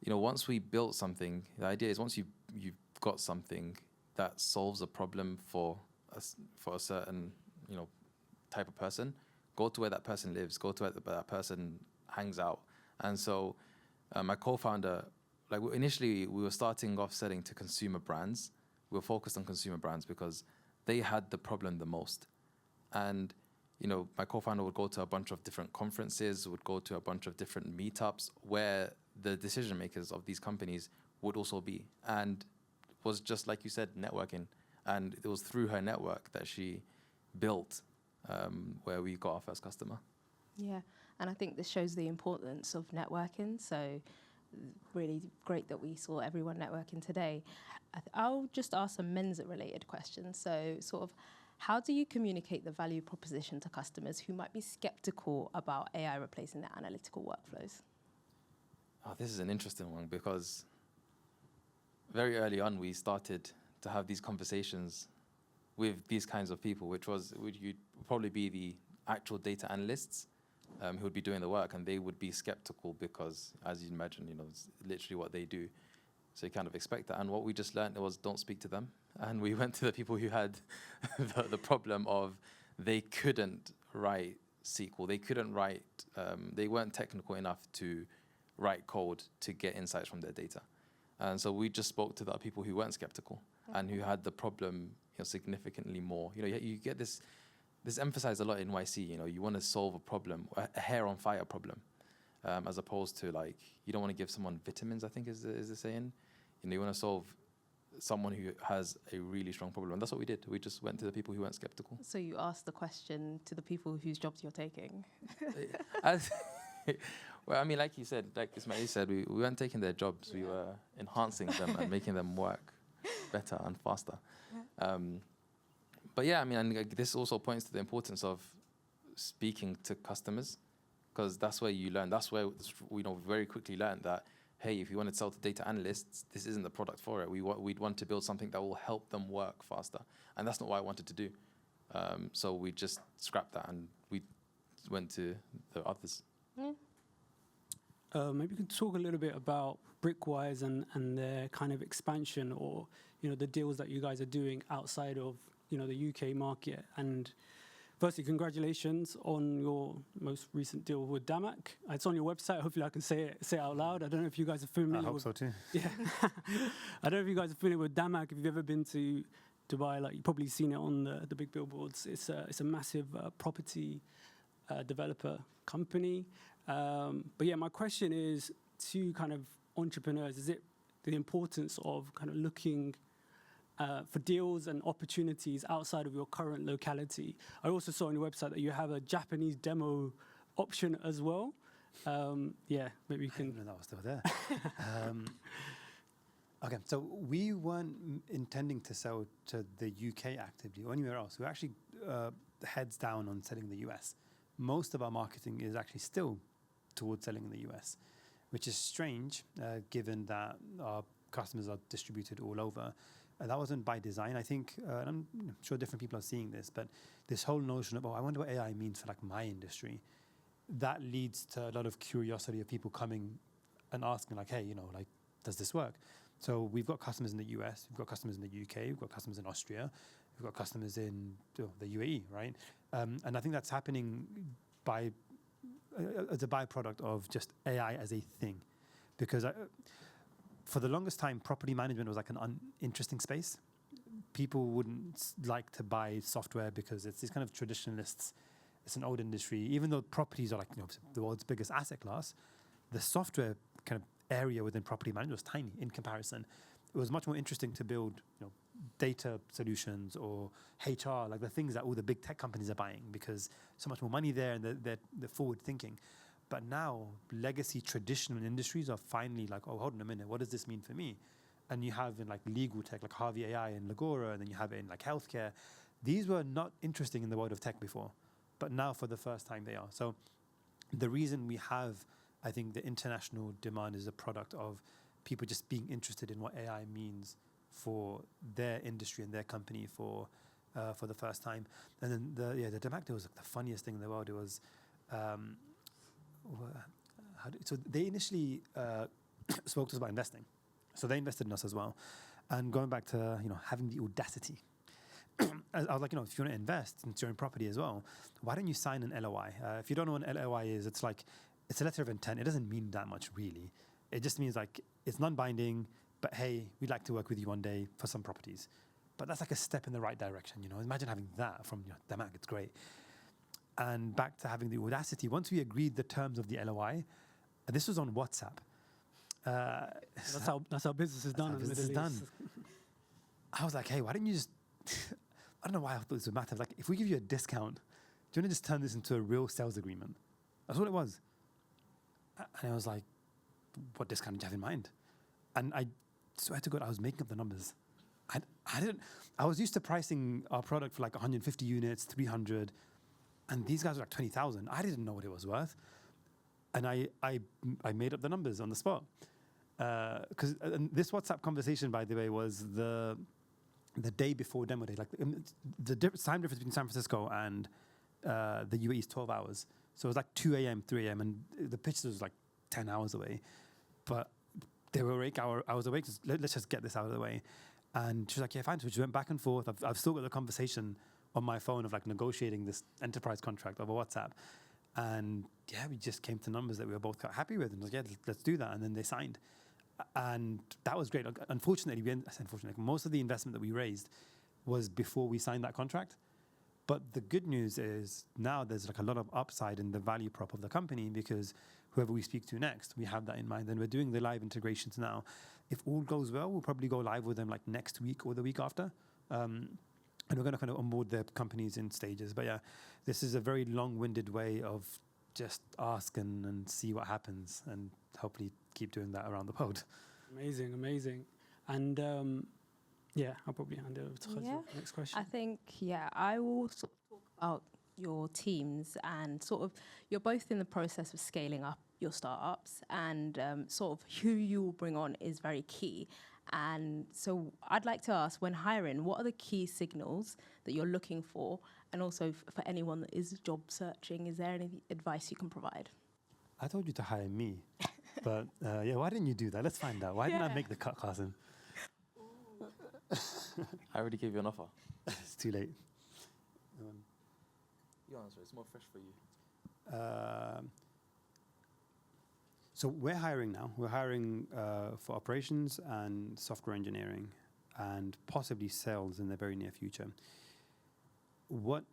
once we built something, the idea is once you've got something that solves a problem for a certain, type of person, go to where that person lives, go to where that person hangs out. And so my co-founder, initially we were starting off selling to consumer brands. We were focused on consumer brands because they had the problem the most. And, my co-founder would go to a bunch of different conferences, would go to a bunch of different meetups where the decision makers of these companies would also be. And was just like you said, networking. And it was through her network that she built where we got our first customer. Yeah, and I think this shows the importance of networking. So really great that we saw everyone networking today. I'll just ask some Mensa-related questions. So sort of, how do you communicate the value proposition to customers who might be skeptical about AI replacing their analytical workflows? Oh, this is an interesting one because very early on we started to have these conversations with these kinds of people, which you'd probably be the actual data analysts who would be doing the work, and they would be skeptical because, as you imagine, it's literally what they do. So you kind of expect that. And what we just learned was don't speak to them. And we went to the people who had the problem of they couldn't write SQL. They couldn't write, they weren't technical enough to write code to get insights from their data. And so we just spoke to the people who weren't skeptical and who had the problem significantly more. You get this emphasized a lot in YC. You want to solve a problem, a hair on fire problem, as opposed to you don't want to give someone vitamins, I think is the saying. You want to solve someone who has a really strong problem. And that's what we did. We just went to the people who weren't skeptical. So you asked the question to the people whose jobs you're taking. Well, I mean, like you said, like Ismail said, we weren't taking their jobs. We were enhancing them and making them work better and faster. But yeah, I mean, and this also points to the importance of speaking to customers, because that's where you learn. That's where we very quickly learned that, hey, if you want to sell to data analysts, this isn't the product for it. We'd want to build something that will help them work faster. And that's not what I wanted to do. So we just scrapped that and we went to the others. Maybe you could talk a little bit about Brickwise and their kind of expansion, or the deals that you guys are doing outside of the UK market, and firstly, congratulations on your most recent deal with Damak. It's on your website. Hopefully, I can say it out loud. I don't know if you guys are familiar. I hope with, so too. Yeah, I don't know if you guys are familiar with Damak. If you've ever been to Dubai, like you've probably seen it on the big billboards. It's a massive property developer company. But yeah, my question is to kind of entrepreneurs: is it the importance of kind of looking for deals and opportunities outside of your current locality? I also saw on your website that you have a Japanese demo option as well. Yeah, maybe you I can. didn't know that was still there. Okay, so we weren't intending to sell to the UK actively or anywhere else. We're actually heads down on selling the US. Most of our marketing is actually still towards selling in the US, which is strange given that our customers are distributed all over. That wasn't by design. I think, and I'm sure different people are seeing this, but this whole notion of, oh, I wonder what AI means for like my industry, that leads to a lot of curiosity of people coming and asking like, hey, you know, like, does this work? So we've got customers in the US, we've got customers in the UK, we've got customers in Austria, we've got customers in the UAE, right? And I think that's happening by as a byproduct of just AI as a thing. Because for the longest time, property management was like an uninteresting space. People wouldn't like to buy software because it's these kind of traditionalists. It's an old industry. Even though properties are like, you know, the world's biggest asset class, the software kind of area within property management was tiny in comparison. It was much more interesting to build, you know, data solutions or HR, like the things that all the big tech companies are buying because so much more money there and they're forward thinking. But now legacy traditional industries are finally like, oh, hold on a minute, what does this mean for me? And you have in like legal tech, like Harvey AI and Legora, and then you have it in like healthcare. These were not interesting in the world of tech before, but now for the first time they are. So the reason we have, I think, the international demand is a product of people just being interested in what AI means for their industry and their company for the first time. And then the Damak deal was like the funniest thing in the world. It was, so they initially spoke to us about investing. So they invested in us as well. And going back to, you know, having the audacity, I was like, you know, if you want to invest into your own property as well, why don't you sign an LOI? If you don't know what an LOI is, it's like, it's a letter of intent. It doesn't mean that much really. It just means like, it's non-binding, but hey, we'd like to work with you one day for some properties. But that's like a step in the right direction, you know. Imagine having that from Damak, it's great. And back to having the audacity, once we agreed the terms of the LOI, this was on WhatsApp. That's how business is done in the Middle East. I was like, hey, why don't you just, I don't know why I thought this would matter. Like, if we give you a discount, do you want to just turn this into a real sales agreement? That's what it was. And I was like, what discount did you have in mind? And I swear to God, I was making up the numbers. I was used to pricing our product for like 150 units, 300, and these guys were like 20,000. I didn't know what it was worth. And I made up the numbers on the spot. Because this WhatsApp conversation, by the way, was the day before demo day. Like the time difference between San Francisco and the UAE is 12 hours. So it was like 2 a.m., 3 a.m., and the pitch was like 10 hours away. But they were awake, I was awake, let's just get this out of the way. And she was like, yeah, fine. So she went back and forth. I've still got the conversation on my phone of like negotiating this enterprise contract over WhatsApp. And yeah, we just came to numbers that we were both quite happy with. And was like, yeah, let's do that. And then they signed. And that was great. Unfortunately, most of the investment that we raised was before we signed that contract. But the good news is now there's like a lot of upside in the value prop of the company because whoever we speak to next, we have that in mind. And we're doing the live integrations now. If all goes well, we'll probably go live with them like next week or the week after. And we're going to kind of onboard the companies in stages. But yeah, this is a very long-winded way of just ask and see what happens and hopefully keep doing that around the pod. Amazing. And yeah, I'll probably hand it over to Khadija. Next question. I think, I will sort of talk about your teams and sort of, you're both in the process of scaling up your startups and sort of who you will bring on is very key. And so I'd like to ask, when hiring, what are the key signals that you're looking for? And also for anyone that is job searching, is there any advice you can provide? I told you to hire me, but yeah, why didn't you do that? Let's find out. Why didn't I make the cut, Qasim? I already gave you an offer. It's too late. You answer. It's more fresh for you. So we're hiring now. We're hiring for operations and software engineering and possibly sales in the very near future. What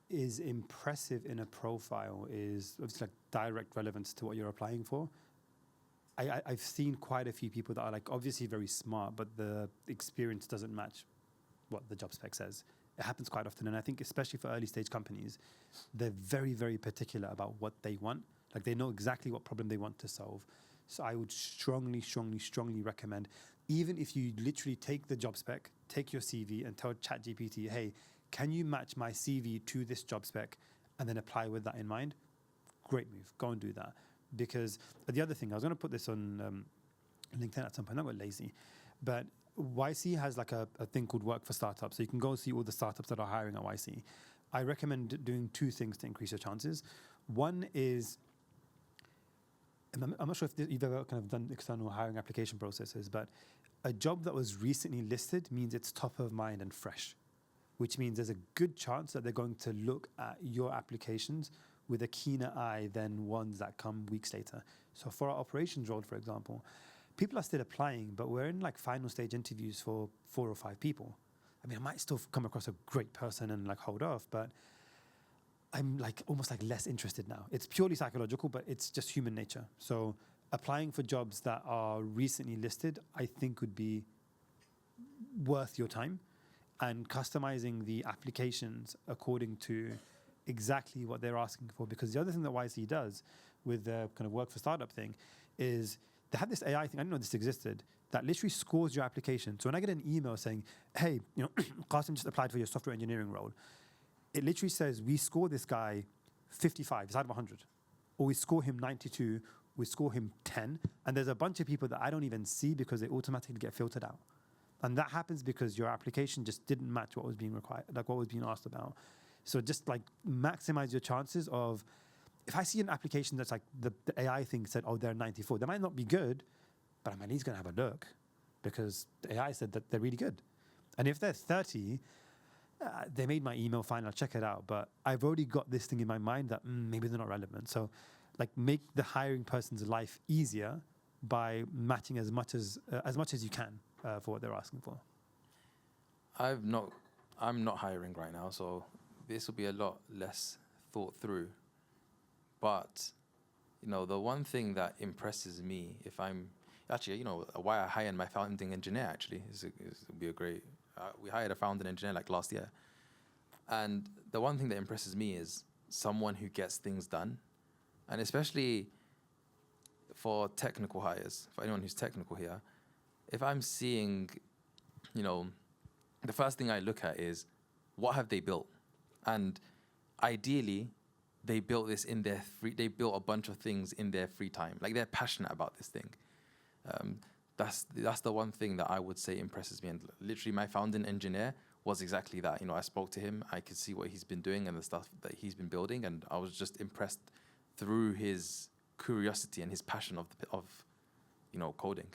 is impressive in a profile is obviously like direct relevance to what you're applying for. I've seen quite a few people that are like obviously very smart, but the experience doesn't match what the job spec says. It happens quite often, and I think especially for early stage companies, they're very, very particular about what they want. Like they know exactly what problem they want to solve. So I would strongly, strongly, strongly recommend, even if you literally take the job spec, take your CV and tell ChatGPT, hey, can you match my CV to this job spec and then apply with that in mind? Great move. Go and do that. Because the other thing, I was going to put this on LinkedIn at some point. I got lazy. But YC has like a thing called Work for Startups. So you can go see all the startups that are hiring at YC. I recommend doing two things to increase your chances. One is, and I'm not sure if you've ever kind of done external hiring application processes, but a job that was recently listed means it's top of mind and fresh, which means there's a good chance that they're going to look at your applications with a keener eye than ones that come weeks later. So for our operations role, for example, people are still applying, but we're in like final stage interviews for 4 or 5 people. I mean, I might still come across a great person and like hold off, but I'm like almost like less interested now. It's purely psychological, but it's just human nature. So applying for jobs that are recently listed, I think would be worth your time, and customizing the applications according to exactly what they're asking for. Because the other thing that YC does with the kind of Work for Startup thing is they have this AI thing, I didn't know this existed, that literally scores your application. So when I get an email saying, hey, Qasim just applied for your software engineering role, it literally says, we score this guy 55, it's out of 100. Or we score him 92, we score him 10. And there's a bunch of people that I don't even see because they automatically get filtered out. And that happens because your application just didn't match what was being required, like what was being asked about. So just like maximize your chances of, if I see an application that's like the AI thing said, oh, they're 94, they might not be good, but I'm at least going to have a look because the AI said that they're really good. And if they're 30, they made my email fine, I'll check it out. But I've already got this thing in my mind that maybe they're not relevant. So like make the hiring person's life easier by matching as much as you can for what they're asking for. I'm not hiring right now, so this will be a lot less thought through. But, the one thing that impresses me, if I'm actually, why I hired my founding engineer actually would be a great. We hired a founding engineer like last year, and the one thing that impresses me is someone who gets things done, and especially for technical hires, for anyone who's technical here, if I'm seeing, the first thing I look at is what have they built. And ideally, they built this in their they built a bunch of things in their free time. Like they're passionate about this thing. That's the one thing that I would say impresses me. And literally my founding engineer was exactly that. I spoke to him, I could see what he's been doing and the stuff that he's been building. And I was just impressed through his curiosity and his passion of coding.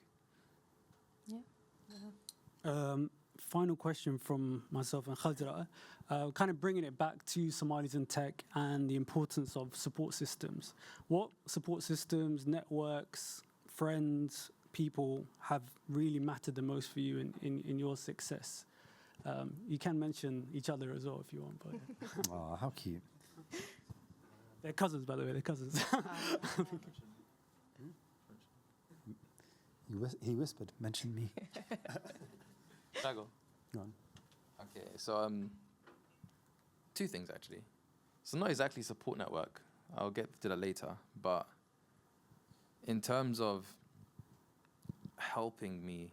Yeah. Final question from myself and Khadra, kind of bringing it back to Somalis in tech and the importance of support systems. What support systems, networks, friends, people have really mattered the most for you in your success? You can mention each other as well if you want. But Oh, how cute. They're cousins, by the way, they're cousins. He whispered, mention me. Shall I go? Go on. Okay, so 2 things actually. So not exactly support network. I'll get to that later. But in terms of helping me,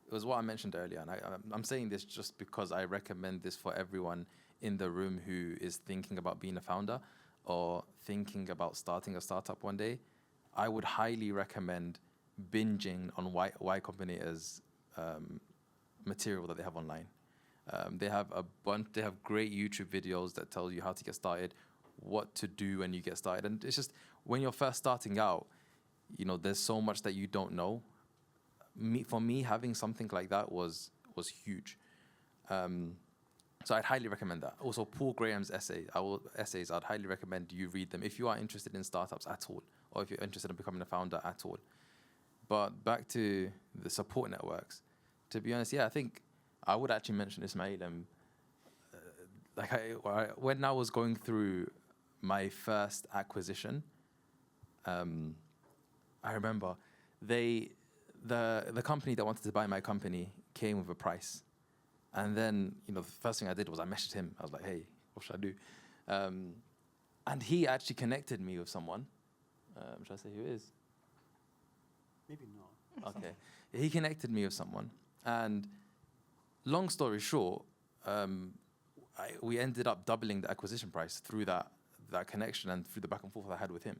it was what I mentioned earlier, and I'm saying this just because I recommend this for everyone in the room who is thinking about being a founder or thinking about starting a startup one day. I would highly recommend binging on Y Combinator's material that they have online. They have they have great YouTube videos that tell you how to get started, what to do when you get started. And it's just, when you're first starting out, there's so much that you don't know. For me, having something like that was huge. So I'd highly recommend that. Also, Paul Graham's essays, I'd highly recommend you read them if you are interested in startups at all, or if you're interested in becoming a founder at all. But back to the support networks. To be honest, I think I would actually mention Ismail. When I was going through my first acquisition, I remember the company that wanted to buy my company came with a price. And then, the first thing I did was I messaged him. I was like, hey, what should I do? And he actually connected me with someone. Should I say who it is? Maybe not. Okay. He connected me with someone. And long story short, we ended up doubling the acquisition price through that connection and through the back and forth I had with him.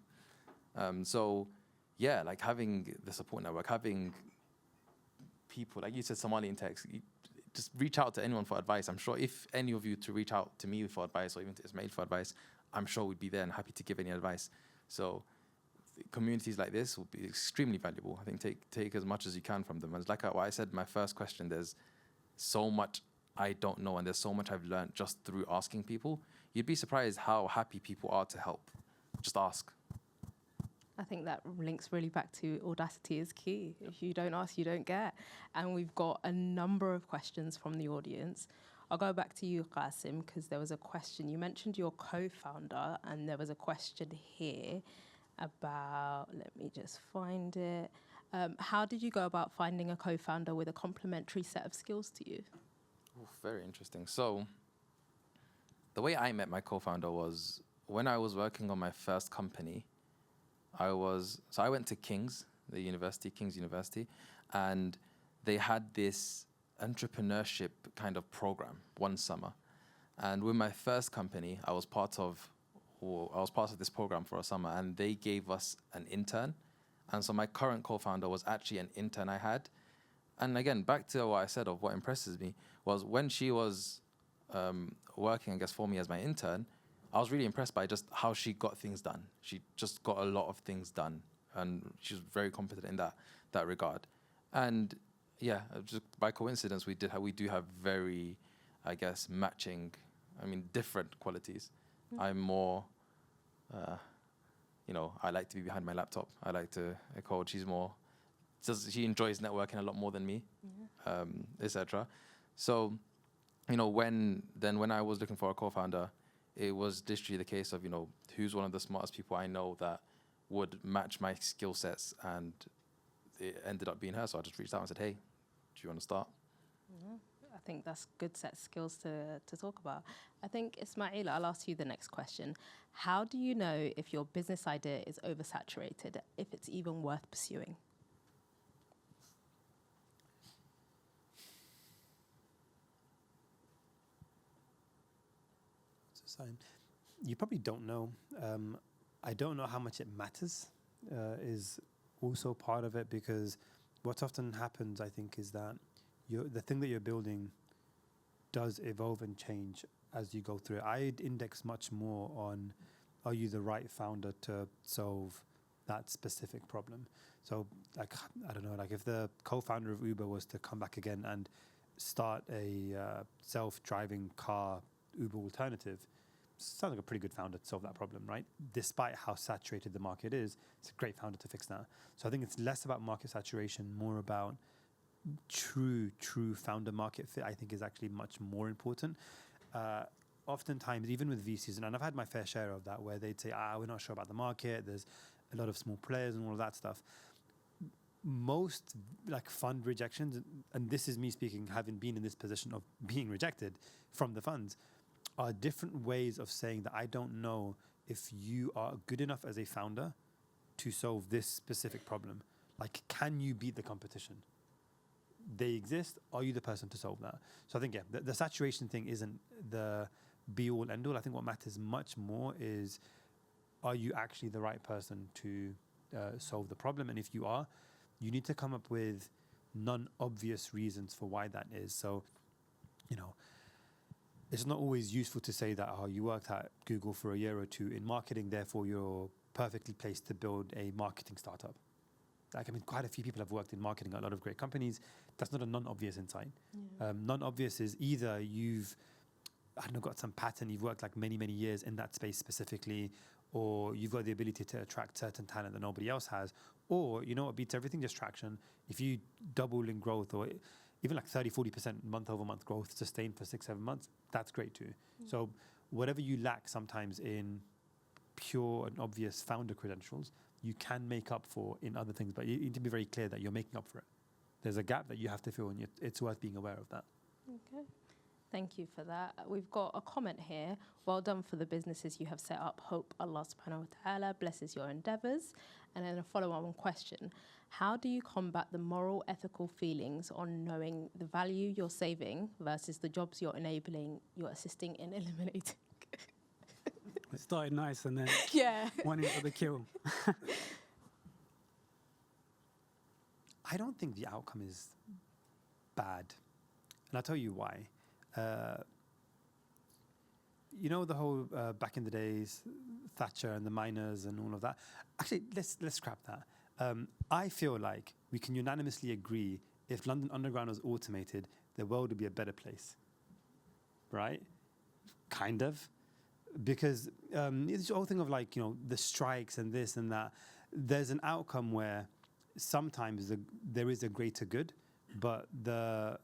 Like having the support network, having people, like you said, Somali in tech, just reach out to anyone for advice. I'm sure if any of you to reach out to me for advice or even to Ismail for advice, I'm sure we'd be there and happy to give any advice. So communities like this will be extremely valuable. I think take as much as you can from them. And like what I said, my first question, there's so much I don't know and there's so much I've learned just through asking people. You'd be surprised how happy people are to help. Just ask. I think that links really back to audacity is key. If you don't ask, you don't get. And we've got a number of questions from the audience. I'll go back to you, Qasim, because there was a question. You mentioned your co-founder, and there was a question here about, let me just find it. How did you go about finding a co-founder with a complementary set of skills to you? Oh, very interesting. So the way I met my co-founder was when I was working on my first company. I went to King's University, and they had this entrepreneurship kind of program one summer. And with my first company, I was part of this program for a summer, and they gave us an intern. And so my current co-founder was actually an intern I had. And again, back to what I said of what impresses me was when she was working, I guess, for me as my intern, I was really impressed by just how she got things done. She just got a lot of things done, and she was very competent in that regard. And just by coincidence, we do have very, I guess, matching, different qualities. Mm-hmm. I'm more, I like to be behind my laptop. I like to code. She enjoys networking a lot more than me, etc. So, when I was looking for a co-founder, it was literally the case of, who's one of the smartest people I know that would match my skill sets, and it ended up being her. So I just reached out and said, hey, do you want to start? Mm-hmm. I think that's good set of skills to talk about. I think, Ismail, I'll ask you the next question. How do you know if your business idea is oversaturated, if it's even worth pursuing? You probably don't know. I don't know how much it matters is also part of it, because what often happens, I think, is that the thing that you're building does evolve and change as you go through it. I'd index much more on, are you the right founder to solve that specific problem? So, I don't know, if the co-founder of Uber was to come back again and start a self-driving car Uber alternative, sounds like a pretty good founder to solve that problem, right? Despite how saturated the market is, it's a great founder to fix that. So I think it's less about market saturation, more about true founder market fit, I think, is actually much more important. Oftentimes, even with VCs, and I've had my fair share of that, where they'd say, we're not sure about the market, there's a lot of small players and all of that stuff. Most fund rejections, and this is me speaking, having been in this position of being rejected from the funds, are different ways of saying that I don't know if you are good enough as a founder to solve this specific problem. Can you beat the competition? They exist. Are you the person to solve that? So I think, the saturation thing isn't the be-all, end-all. I think what matters much more is, are you actually the right person to solve the problem? And if you are, you need to come up with non-obvious reasons for why that is. So, it's not always useful to say that, you worked at Google for a year or two in marketing, therefore you're perfectly placed to build a marketing startup. Quite a few people have worked in marketing at a lot of great companies. That's not a non-obvious insight. Yeah. Non-obvious is either you've I don't know, got some pattern, you've worked like many, many years in that space specifically, or you've got the ability to attract certain talent that nobody else has, or you know what beats everything, just traction. If you double in growth or even like 30-40% month over month growth sustained for 6-7 months, that's great too. So whatever you lack sometimes in pure and obvious founder credentials, you can make up for in other things, but you need to be very clear that you're making up for it. There's a gap that you have to fill, and it's worth being aware of that. Okay. Thank you for that. We've got a comment here. Well done for the businesses you have set up. Hope Allah subhanahu wa ta'ala blesses your endeavors. And then a follow-on question. How do you combat the moral, ethical feelings on knowing the value you're saving versus the jobs you're enabling, you're assisting in eliminating? It started nice and then Yeah. went into the kill. I don't think the outcome is bad. And I'll tell you why. You know the whole back in the days, Thatcher and the miners and all of that. Actually, let's scrap that. I feel like we can unanimously agree if London Underground was automated, the world would be a better place, right? Kind of, because it's the whole thing of like, you know, the strikes and this and that. There's an outcome where sometimes there is a greater good, but the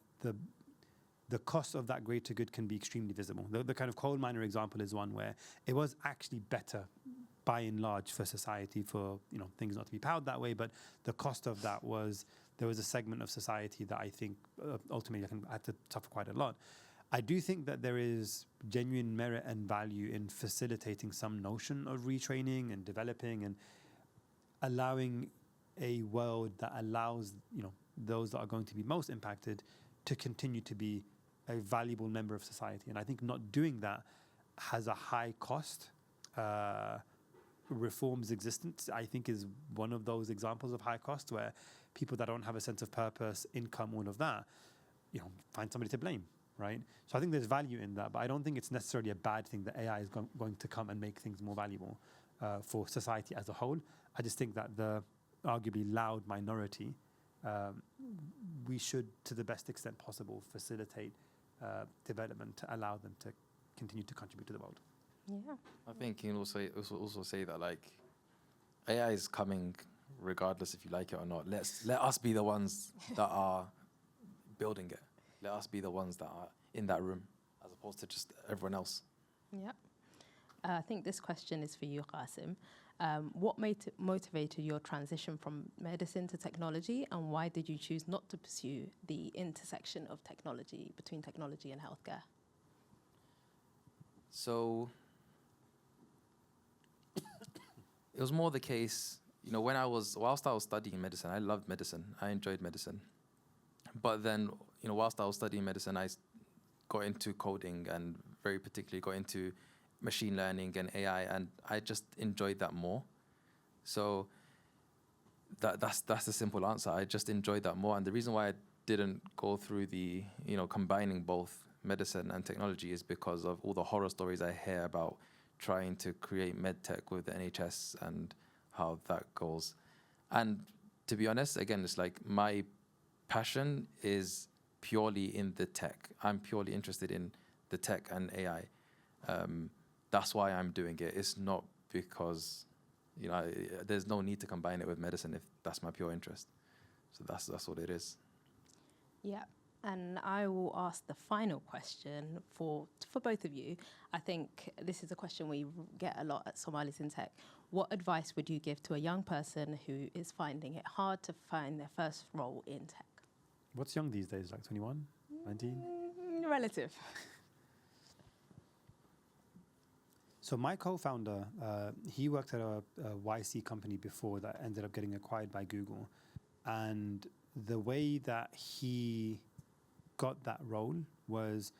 cost of that greater good can be extremely visible. The kind of coal miner example is one where it was actually better by and large for society, for, you know, things not to be powered that way, but the cost of that was there was a segment of society that I think ultimately had to suffer quite a lot. I do think that there is genuine merit and value in facilitating some notion of retraining and developing and allowing a world that allows, you know, those that are going to be most impacted to continue to be a valuable member of society. And I think not doing that has a high cost. Reform's existence, I think, is one of those examples of high cost where people that don't have a sense of purpose, income, all of that, you know, find somebody to blame, right? So I think there's value in that, but I don't think it's necessarily a bad thing that AI is going to come and make things more valuable for society as a whole. I just think that the arguably loud minority, we should, to the best extent possible, facilitate development to allow them to continue to contribute to the world. Yeah. I think you can also say that like AI is coming regardless if you like it or not. Let us be the ones that are building it. Let us be the ones that are in that room as opposed to just everyone else. Yeah. I think this question is for you, Qasim. What motivated your transition from medicine to technology, and why did you choose not to pursue the intersection of technology, between technology and healthcare? So it was more the case, you know, whilst I was studying medicine, I loved medicine. I enjoyed medicine. But then, you know, whilst I was studying medicine, I got into coding and very particularly got into machine learning and AI, and I just enjoyed that more. So that's the simple answer. I just enjoyed that more. And the reason why I didn't go through the, you know, combining both medicine and technology is because of all the horror stories I hear about trying to create medtech with the NHS and how that goes. And to be honest, again, it's like my passion is purely in the tech. I'm purely interested in the tech and AI. That's why I'm doing it. It's not because, you know, there's no need to combine it with medicine if that's my pure interest. So that's what it is. Yeah. And I will ask the final question for both of you. I think this is a question we get a lot at Somalis in Tech. What advice would you give to a young person who is finding it hard to find their first role in tech? What's young these days, like 21, 19? Relative. So my co-founder, he worked at a YC company before that ended up getting acquired by Google. And the way that he got that role was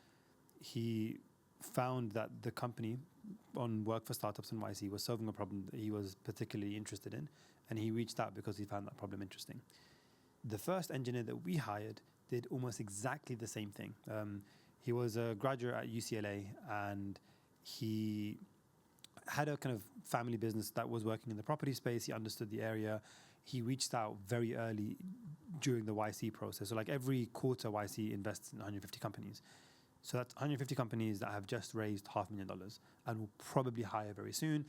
he found that the company on Work for Startups in YC was solving a problem that he was particularly interested in, and he reached out because he found that problem interesting. The first engineer that we hired did almost exactly the same thing. He was a graduate at UCLA, and he had a kind of family business that was working in the property space. He understood the area. He reached out very early during the YC process. So like every quarter, YC invests in 150 companies. So that's 150 companies that have just raised $500,000 and will probably hire very soon.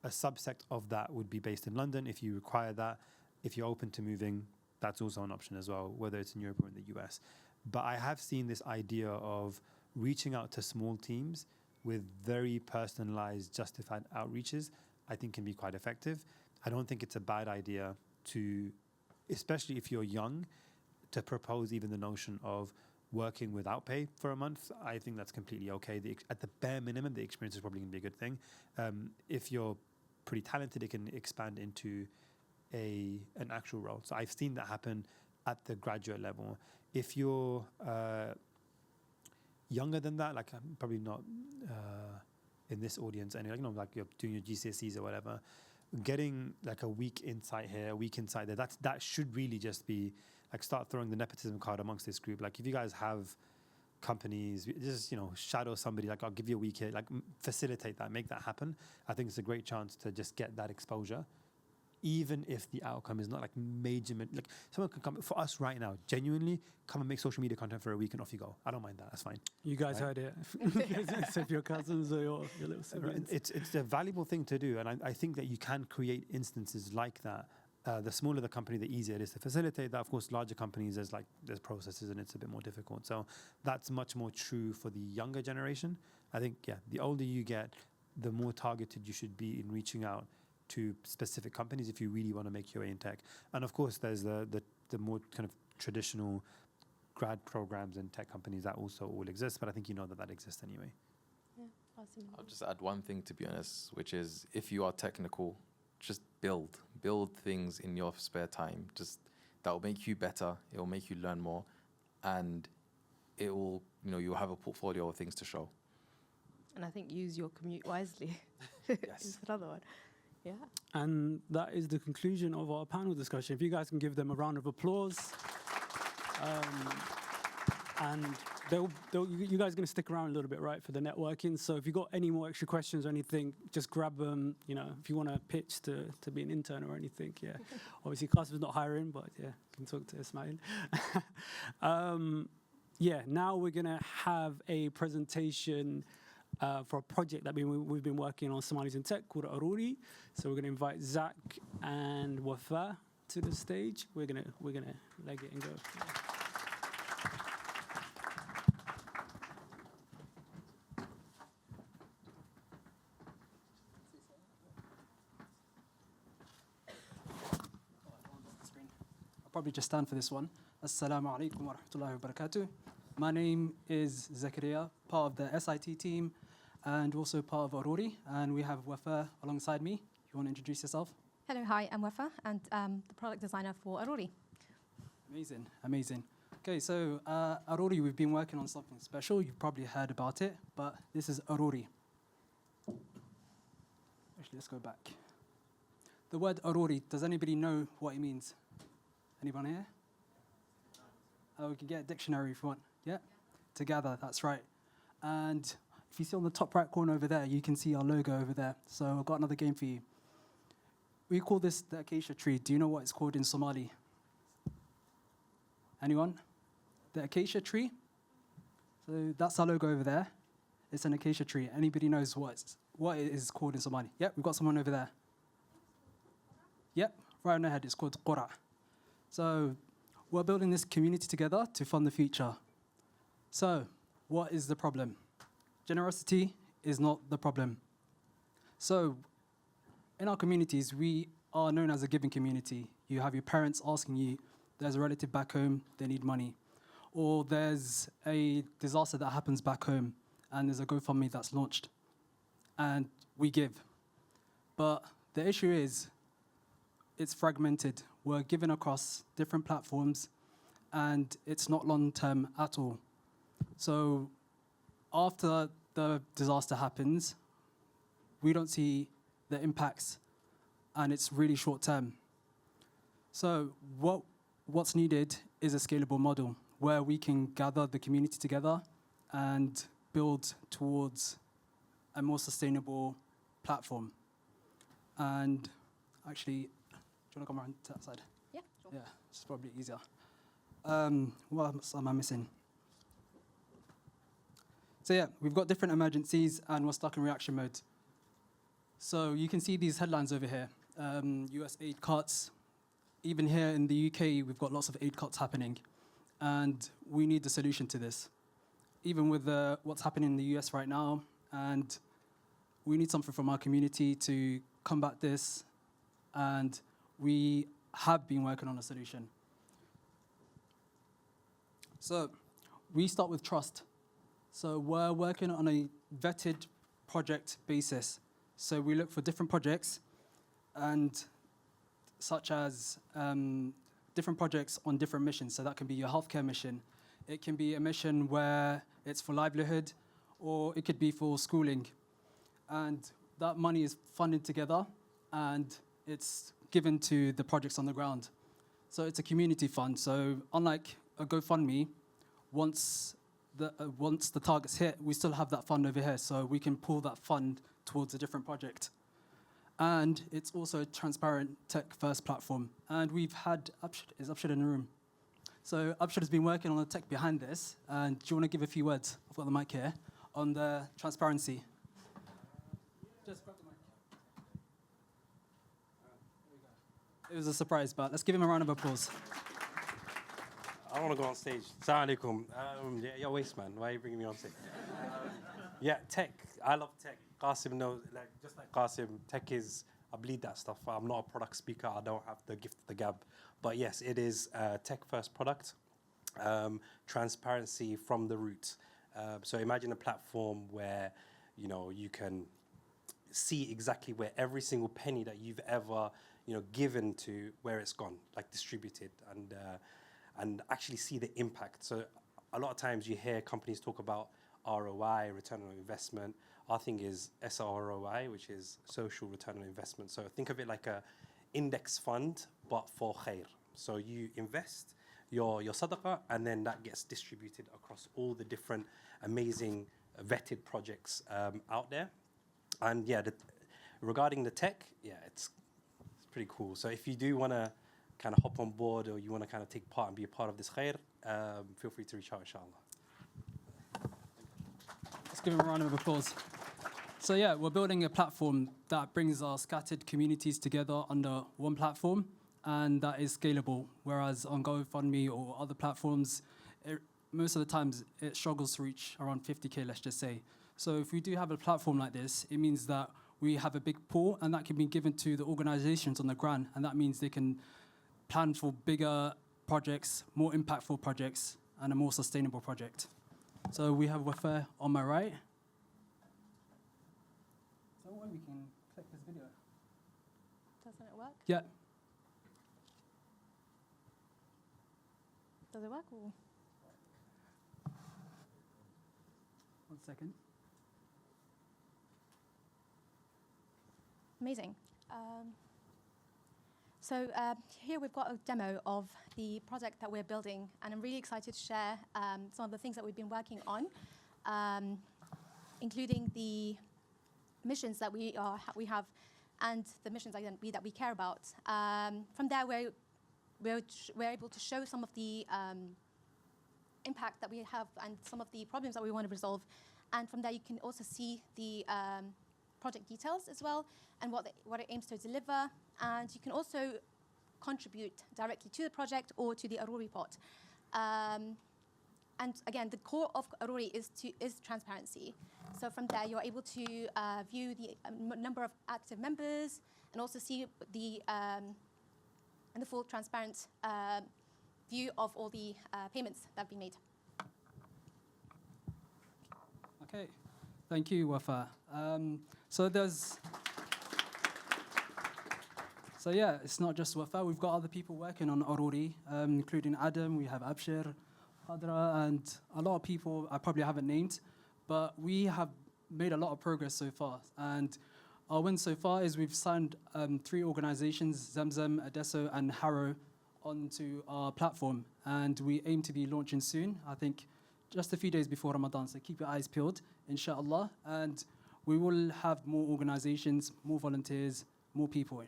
A subsect of that would be based in London if you require that. If you're open to moving, that's also an option as well, whether it's in Europe or in the US. But I have seen this idea of reaching out to small teams with very personalized, justified outreaches, I think can be quite effective. I don't think it's a bad idea to, especially if you're young, to propose even the notion of working without pay for a month. I think that's completely okay. At the bare minimum, the experience is probably going to be a good thing. If you're pretty talented, it can expand into an actual role. So I've seen that happen at the graduate level. If you're younger than that, like I'm probably not in this audience, and like you're doing your GCSEs or whatever, getting like a week insight here, a week insight there, that should really just be like start throwing the nepotism card amongst this group. Like if you guys have companies, just shadow somebody, like I'll give you a week here, like facilitate that, make that happen. I think it's a great chance to just get that exposure, even if the outcome is not like major. Like someone can come for us right now, genuinely come and make social media content for a week and off you go. I don't mind that. That's fine. You guys heard it. If your cousins or your little siblings. It's a valuable thing to do, and I think that you can create instances like that. The smaller the company, the easier it is to facilitate that. Of course, larger companies, there's processes and it's a bit more difficult. So that's much more true for the younger generation. I think, the older you get, the more targeted you should be in reaching out to specific companies if you really want to make your way in tech. And of course, there's the more kind of traditional grad programs and tech companies that also all exist, but I think that exists anyway. Yeah, awesome. I'll just add one thing, to be honest, which is if you are technical, just build things in your spare time. Just that will make you better. It will make you learn more, and it will, you'll have a portfolio of things to show. And I think use your commute wisely. Yes. Is another one. Yeah. And that is the conclusion of our panel discussion. If you guys can give them a round of applause. And you guys are going to stick around a little bit, right, for the networking. So if you've got any more extra questions or anything, just grab them. If you want to pitch to be an intern or anything, Obviously, Qasim's not hiring, but you can talk to Ismail. Now we're going to have a presentation for a project that we've been working on, Somalis in Tech, called Aruri. So we're going to invite Zach and Wafa to the stage. We're gonna leg it and go. Probably just stand for this one. Assalamu alaikum wa rahmatullahi wa barakatuh. My name is Zakaria, part of the SIT team and also part of Aruri. And we have Wafa alongside me. You want to introduce yourself? Hello, hi, I'm Wafa, and the product designer for Aruri. Amazing. Okay, so Aruri, we've been working on something special. You've probably heard about it, but this is Aruri. Actually, let's go back. The word Aruri, does anybody know what it means? Anyone here? Oh, we can get a dictionary if you want. Yeah? Together, that's right. And if you see on the top right corner over there, you can see our logo over there. So I've got another game for you. We call this the acacia tree. Do you know what it's called in Somali? Anyone? The acacia tree? So that's our logo over there. It's an acacia tree. Anybody knows what it is called in Somali? Yep, we've got someone over there. Yep, right on the head. It's called Qura. So we're building this community together to fund the future. So what is the problem? Generosity is not the problem. So in our communities, we are known as a giving community. You have your parents asking you, there's a relative back home, they need money. Or there's a disaster that happens back home and there's a GoFundMe that's launched. And we give. But the issue is, it's fragmented. We're given across different platforms and it's not long-term at all. So after the disaster happens, we don't see the impacts and it's really short-term. So what's needed is a scalable model where we can gather the community together and build towards a more sustainable platform. And actually, do you want to come around to that side? Yeah, sure. Yeah, it's probably easier. What else am I missing? So yeah, we've got different emergencies and we're stuck in reaction mode. So you can see these headlines over here. US aid cuts. Even here in the UK, we've got lots of aid cuts happening. And we need a solution to this. Even with what's happening in the US right now, and we need something from our community to combat this, and we have been working on a solution. So we start with trust. So we're working on a vetted project basis. So we look for different projects, and such as different projects on different missions. So that can be your healthcare mission. It can be a mission where it's for livelihood, or it could be for schooling. And that money is funded together, and it's given to the projects on the ground. So it's a community fund. So unlike a GoFundMe, once the target's hit, we still have that fund over here, so we can pull that fund towards a different project. And it's also a transparent tech-first platform. And we've had is Abshir in the room? So Abshir has been working on the tech behind this. And do you want to give a few words? I've got the mic here on the transparency. Just grab the mic. There we go. It was a surprise, but let's give him a round of applause. I want to go on stage. Assalamu alaikum. Yeah, you're a waste man. Why are you bringing me on stage? Yeah, tech. I love tech. Qasim knows, just like Qasim, tech is, I bleed that stuff. I'm not a product speaker. I don't have the gift of the gab. But yes, it is a tech-first product. Transparency from the root. So imagine a platform where, you can see exactly where every single penny that you've ever, given to, where it's gone, like distributed, and actually see the impact. So a lot of times you hear companies talk about ROI, return on investment. Our thing is SROI, which is social return on investment. So think of it like a index fund, but for khair. So you invest your sadaqah, and then that gets distributed across all the different amazing vetted projects out there. And yeah, regarding the tech, yeah, it's pretty cool. So if you do want to kind of hop on board, or you want to kind of take part and be a part of this khair, feel free to reach out, inshallah. Let's give him a round of applause. So yeah, we're building a platform that brings our scattered communities together under one platform, and that is scalable. Whereas on GoFundMe or other platforms, most of the times it struggles to reach around 50K, let's just say. So if we do have a platform like this, it means that we have a big pool, and that can be given to the organizations on the ground, and that means they can plan for bigger projects, more impactful projects, and a more sustainable project. So we have Wafa on my right. So when we can click this video. Doesn't it work? Yeah. Does it work? Or? 1 second. Amazing. So here we've got a demo of the project that we're building, and I'm really excited to share some of the things that we've been working on, including the missions that we have, and the missions that we care about. From there, we're able to show some of the impact that we have and some of the problems that we want to resolve. And from there, you can also see the project details as well, and what it aims to deliver. And you can also contribute directly to the project or to the Aruri pot. And again, the core of Aruri is transparency. So from there, you're able to view the number of active members, and also see the full transparent view of all the payments that have been made. Okay, thank you, Wafa. So yeah, it's not just Wafa. We've got other people working on Aruri, including Adam. We have Abshir, Hadra, and a lot of people I probably haven't named. But we have made a lot of progress so far. And our win so far is we've signed 3 organizations, Zamzam, Adesso, and Harrow, onto our platform. And we aim to be launching soon, I think just a few days before Ramadan. So keep your eyes peeled, inshallah. And we will have more organizations, more volunteers, more people.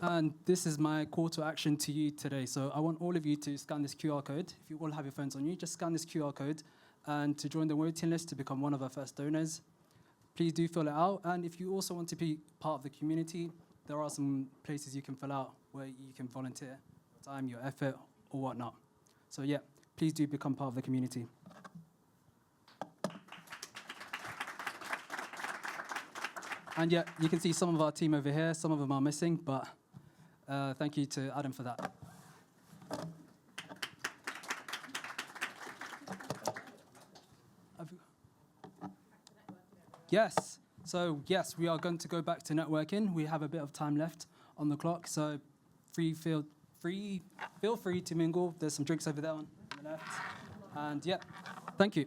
And this is my call to action to you today. So I want all of you to scan this QR code. If you all have your phones on you, just scan this QR code and to join the waiting list to become one of our first donors. Please do fill it out. And if you also want to be part of the community, there are some places you can fill out where you can volunteer your time, your effort, or whatnot. So yeah, please do become part of the community. And yeah, you can see some of our team over here. Some of them are missing, but thank you to Adam for that. Yes. So yes, we are going to go back to networking. We have a bit of time left on the clock, so feel free to mingle. There's some drinks over there on the left. And yeah, thank you.